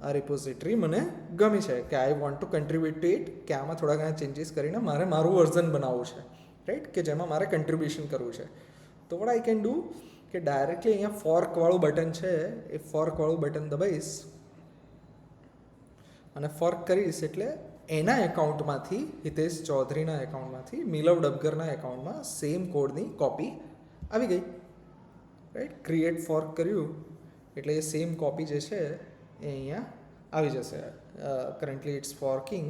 આ રિપોઝિટરી મને ગમી છે કે I want to contribute to it, કે આમાં થોડા ઘણા ચેન્જીસ કરીને મારે મારું વર્ઝન બનાવવું છે, રાઈટ, કે જેમાં મારે કન્ટ્રીબ્યુશન કરવું છે. તો વોટ આઈ કેન ડૂ કે ડાયરેક્ટલી અહીંયા ફોર્કવાળું બટન છે, એ ફોર્કવાળું બટન દબાવીશ અને ફોર્ક કરીશ એટલે એના એકાઉન્ટમાંથી, હિતેશ ચૌધરીના એકાઉન્ટમાંથી મિલવ ડબગરના એકાઉન્ટમાં સેમ કોડની કોપી આવી ગઈ, રાઈટ. ક્રિએટ ફોર્ક કર્યું એટલે એ સેમ કોપી જે છે એ અહીંયા આવી જશે. Currently it's forking,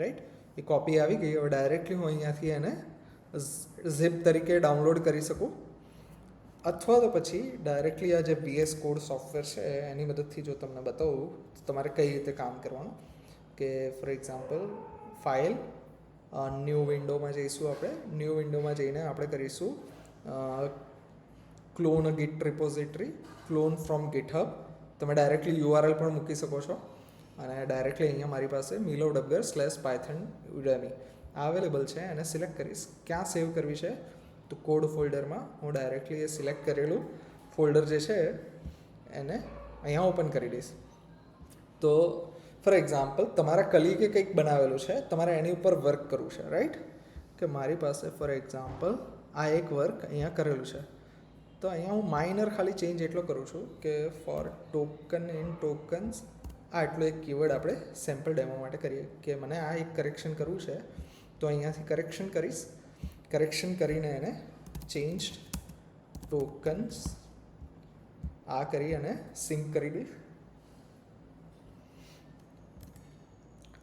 right. એ કોપી આવી ગઈ. હવે ડાયરેક્ટલી હું અહીંયાથી એને ઝિપ તરીકે ડાઉનલોડ કરી શકું, અથવા તો પછી ડાયરેક્ટલી આ જે VS કોડ સોફ્ટવેર છે એની મદદથી જો તમને બતાવું તો તમારે કઈ રીતે કામ કરવાનું. કે ફોર એક્ઝામ્પલ ફાઇલ, ન્યૂ વિન્ડોમાં જઈશું આપણે. ન્યૂ વિન્ડોમાં જઈને આપણે કરીશું clone a git repository, clone from GitHub. તમે ડાયરેક્ટલી URL પણ મૂકી શકો છો અને ડાયરેક્ટલી અહીંયા મારી પાસે milowdubgar/python udemy અવેલેબલ છે. એને સિલેક્ટ કરીશ. ક્યાં સેવ કરવી છે તો કોડ ફોલ્ડરમાં હું ડાયરેક્ટલી એ સિલેક્ટ કરેલું ફોલ્ડર જે છે એને અહીંયા ઓપન કરી દઈશ. તો ફોર એક્ઝામ્પલ તમારા કલીગે કંઈક બનાવેલું છે, તમારે એની ઉપર વર્ક કરવું છે, રાઈટ. કે મારી પાસે ફોર એક્ઝામ્પલ આ એક વર્ક અહીંયા કરેલું છે, તો અહીંયા હું માઇનર ખાલી ચેન્જ એટલો કરું છું કે ફોર ટોકન ઇન ટોકન્સ, આ એટલો એક કીવર્ડ આપણે સેમ્પલ ડેમો માટે કરીએ કે મને આ એક કરેક્શન કરવું છે. તો અહીંયાથી કરેક્શન કરીશ. કરેક્શન કરીને એને ચેન્જ ટોકન્સ આ કરી અને સિંક કરી દઈશ.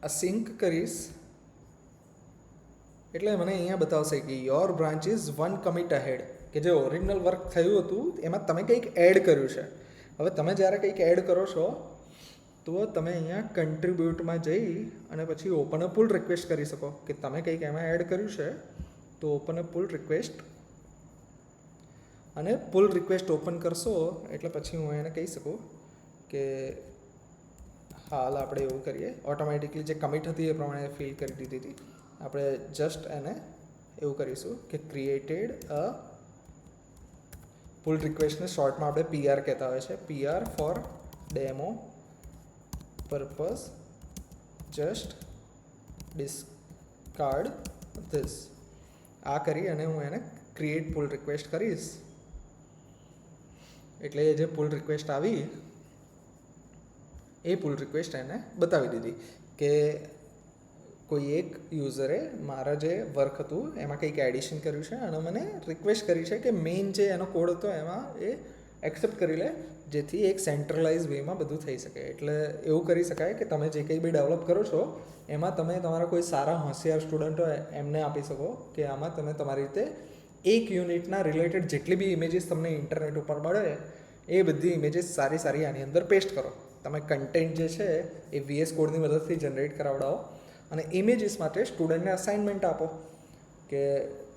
આ સિંક કરીશ એટલે મને અહીંયા બતાવશે કે your branch is 1 commit ahead, કે જે ઓરિજિનલ વર્ક થયું હતું એમાં તમે કંઈક એડ કર્યું છે. હવે તમે જ્યારે કંઈક એડ કરો છો તો તમે અહીંયા કન્ટ્રીબ્યુટમાં જઈ અને પછી ઓપન અ પુલ રિક્વેસ્ટ કરી શકો કે તમે કંઈક એમાં એડ કર્યું છે, તો ઓપન અ પુલ રિક્વેસ્ટ, અને પુલ રિક્વેસ્ટ ઓપન કરશો એટલે પછી હું એને કહી શકું કે હાલ આપણે એવું કરીએ, ઓટોમેટિકલી જે કમિટ હતી એ પ્રમાણે ફિલ કરી દીધી હતી. આપણે જસ્ટ એને એવું કરીશું કે ક્રિએટેડ અ પુલ રિક્વેસ્ટને શોર્ટમાં આપણે PR કહેતા હોય છે, PR for demo purpose just discard this. આ કરી અને હું એને ક્રિએટ પુલ રિક્વેસ્ટ કરીશ એટલે જે પુલ રિક્વેસ્ટ આવી એ પુલ રિક્વેસ્ટ એને બતાવી દીધી કે કોઈ એક યુઝરે મારા જે વર્ક હતું એમાં કંઈક એડિશન કર્યું છે અને મને રિક્વેસ્ટ કરી છે કે મેઇન જે એનો કોડ હતો એમાં એ એક્સેપ્ટ કરી લે જેથી એક સેન્ટ્રલાઇઝ વેમાં બધું થઈ શકે. એટલે એવું કરી શકાય કે તમે જે કંઈ બી ડેવલપ કરો છો એમાં તમે તમારા કોઈ સારા હોશિયાર સ્ટુડન્ટ હોય એમને આપી શકો કે આમાં તમે તમારી રીતે એક યુનિટના રિલેટેડ જેટલી બી ઇમેજીસ તમને ઇન્ટરનેટ ઉપર મળે એ બધી ઇમેજીસ સારી સારી આની અંદર પેસ્ટ કરો. તમે કન્ટેન્ટ જે છે એ VS કોડની મદદથી જનરેટ કરાવડાવો અને ઇમેજીસ માટે સ્ટુડન્ટને અસાઇનમેન્ટ આપો કે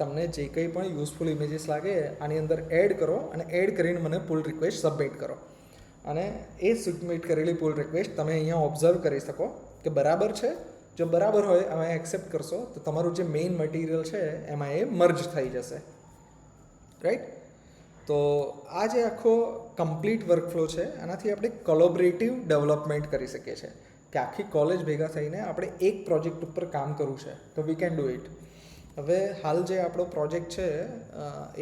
તમને જે કંઈ પણ યુઝફુલ ઇમેજીસ લાગે આની અંદર એડ કરો અને એડ કરીને મને પુલ રિક્વેસ્ટ સબમિટ કરો. અને એ સબમિટ કરેલી પુલ રિક્વેસ્ટ તમે અહીંયા ઓબ્ઝર્વ કરી શકો કે બરાબર છે. જો બરાબર હોય અમે એક્સેપ્ટ કરશો તો તમારું જે મેઇન મટીરિયલ છે એમાં એ મર્જ થઈ જશે, રાઈટ. તો આ જે આખો કમ્પ્લીટ વર્કફ્લો છે આનાથી આપણે કોલેબોરેટિવ ડેવલપમેન્ટ કરી શકીએ છીએ કે આખી કોલેજ ભેગા થઈને આપણે એક પ્રોજેક્ટ ઉપર કામ કરવું છે તો વી કેન ડુ ઇટ. હવે હાલ જે આપણો પ્રોજેક્ટ છે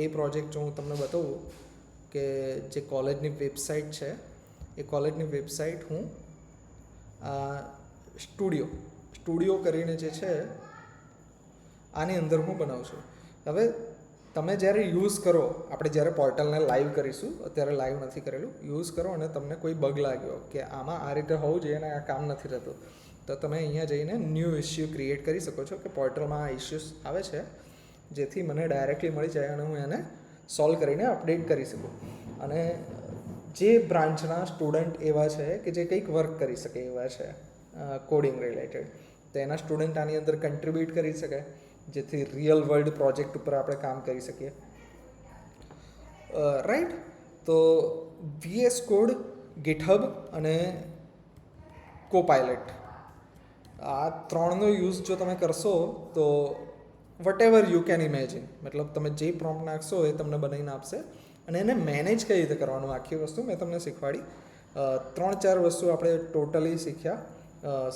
એ પ્રોજેક્ટ જો હું તમને બતાવું કે જે કોલેજની વેબસાઇટ છે એ કોલેજની વેબસાઇટ હું સ્ટુડિયો કરીને જે છે આની અંદર હું બનાવું છું. હવે તમે જ્યારે યુઝ કરો, આપણે જ્યારે પોર્ટલને લાઈવ કરીશું, અત્યારે લાઈવ નથી કરેલું, યુઝ કરો અને તમને કોઈ બગ લાગ્યો કે આમાં આ રીતે હોવું જોઈએ અને આ કામ નથી થતું તો તમે અહીંયા જઈને ન્યૂ ઇસ્યુ ક્રિએટ કરી શકો છો કે પોર્ટલમાં આ ઇસ્યુઝ આવે છે જેથી મને ડાયરેક્ટલી મળી જાય અને હું એને સોલ્વ કરીને અપડેટ કરી શકું. અને જે બ્રાન્ચના સ્ટુડન્ટ એવા છે કે જે કંઈક વર્ક કરી શકે એવા છે કોડિંગ રિલેટેડ તો એના સ્ટુડન્ટ આની અંદર કન્ટ્રીબ્યુટ કરી શકે જેથી રિયલ વર્લ્ડ પ્રોજેક્ટ ઉપર આપણે કામ કરી શકીએ, રાઈટ. તો VS કોડ, ગિટહબ અને કોપાયલટ આ ત્રણનો યુઝ જો તમે કરશો તો વટ એવર યુ કેન ઇમેજિન, મતલબ તમે જે પ્રોમ્પ્ટ નાખશો એ તમને બનાવીને આપશે. અને એને મેનેજ કઈ રીતે કરવાનું આખી વસ્તુ મેં તમને શીખવાડી. 3-4 વસ્તુ આપણે ટોટલી શીખ્યા.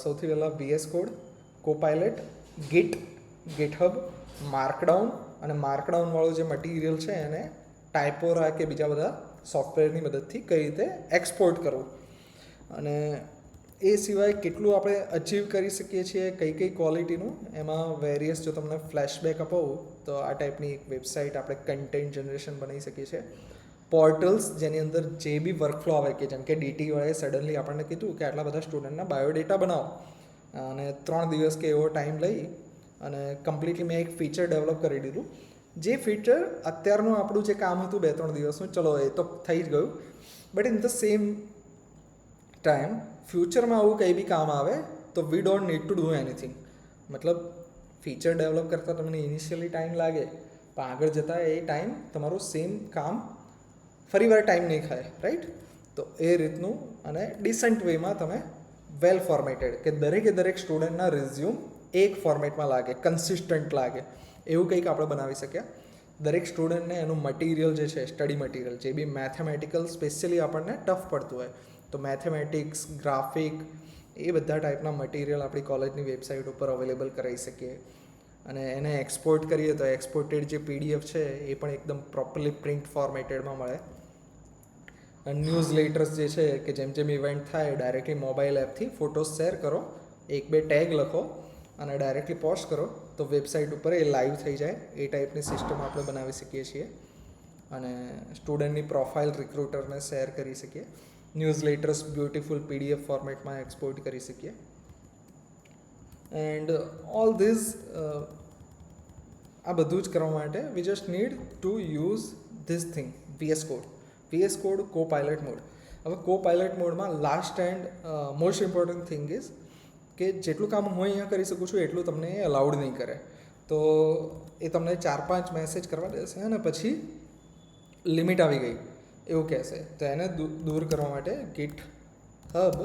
સૌથી પહેલાં VS કોડ, કોપાયલટ, ગિટહબ, માર્કડાઉન અને માર્કડાઉનવાળું જે મટીરિયલ છે એને ટાઇપોરા કે બીજા બધા સોફ્ટવેરની મદદથી કઈ રીતે એક્સપોર્ટ કરવું અને એ સિવાય કેટલું આપણે અચીવ કરી શકીએ છીએ કઈ કઈ ક્વોલિટીનું એમાં વેરિયસ જો તમને ફ્લેશબેક અપાવું તો આ ટાઈપની એક વેબસાઇટ આપણે કન્ટેન્ટ જનરેશન બનાવી શકીએ છીએ. પોર્ટલ્સ જેની અંદર જે બી વર્કફ્લો આવે કે જેમ કે DTવાળાએ સડનલી આપણને કીધું કે આટલા બધા સ્ટુડન્ટના બાયોડેટા બનાવો અને 3 દિવસ કે એવો ટાઈમ લઈ અને કમ્પ્લીટલી મેં એક ફીચર ડેવલપ કરી દીધું. જે ફીચર અત્યારનું આપણું જે કામ હતું 2-3 દિવસનું, ચલો એ તો થઈ જ ગયું, but in the same time ફ્યુચરમાં આવું કંઈ બી કામ આવે તો we don't need to do anything. મતલબ ફીચર ડેવલપ કરતાં તમને ઇનિશિયલી ટાઈમ લાગે પણ આગળ જતાં એ ટાઈમ તમારું સેમ કામ ફરીવાર ટાઈમ નહીં ખાય, રાઈટ. તો એ રીતનું અને ડિસન્ટ વેમાં તમે વેલ ફોર્મેટેડ કે દરેક સ્ટુડન્ટના રિઝ્યુમ એક ફોર્મેટમાં લાગે, કન્સિસ્ટન્ટ લાગે એવું કંઈક આપણે બનાવી શક્યા. દરેક સ્ટુડન્ટને એનું મટીરિયલ જે છે સ્ટડી મટીરિયલ જે બી મેથેમેટિકલ સ્પેશિયલી આપણને ટફ પડતું હોય તો મેથેમેટિક્સ, ગ્રાફિક એ બધા ટાઈપના મટીરિયલ આપણી કોલેજની વેબસાઇટ ઉપર અવેલેબલ કરાવી શકીએ. અને એને એક્સપોર્ટ કરીએ તો એક્સપોર્ટેડ જે PDF છે એ પણ એકદમ પ્રોપરલી પ્રિન્ટ ફોર્મેટેડમાં મળે. ન્યૂઝ લેટર્સ જે છે કે જેમ ઇવેન્ટ થાય ડાયરેક્ટલી મોબાઈલ એપથી ફોટોસ શેર કરો, 1-2 ટેગ લખો અને ડાયરેક્ટલી પોસ્ટ કરો તો વેબસાઇટ ઉપર એ લાઈવ થઈ જાય. એ ટાઈપની સિસ્ટમ આપણે બનાવી શકીએ છીએ અને સ્ટુડન્ટની પ્રોફાઇલ રિક્રુટરને શેર કરી શકીએ. ન્યૂઝ લેટર્સ બ્યુટિફુલ PDF ફોર્મેટમાં એક્સપોર્ટ કરી શકીએ. એન્ડ ઓલ ધીસ આ બધું જ કરવા માટે we just need to use this thing VS code, copilot mode. હવે કોપાયલટ મોડમાં last and most important thing is કે જેટલું કામ હું અહીંયા કરી શકું છું એટલું તમને એ અલાઉડ નહીં કરે. તો એ તમને 4-5 મેસેજ કરવા દેશે અને પછી લિમિટ આવી ગઈ એવું કહેશે. તો એને દૂર કરવા માટે GitHub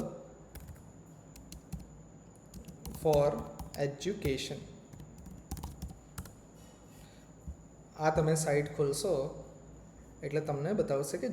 ફોર એજ્યુકેશન આ તમે સાઇટ ખોલશો એટલે તમને બતાવશે કે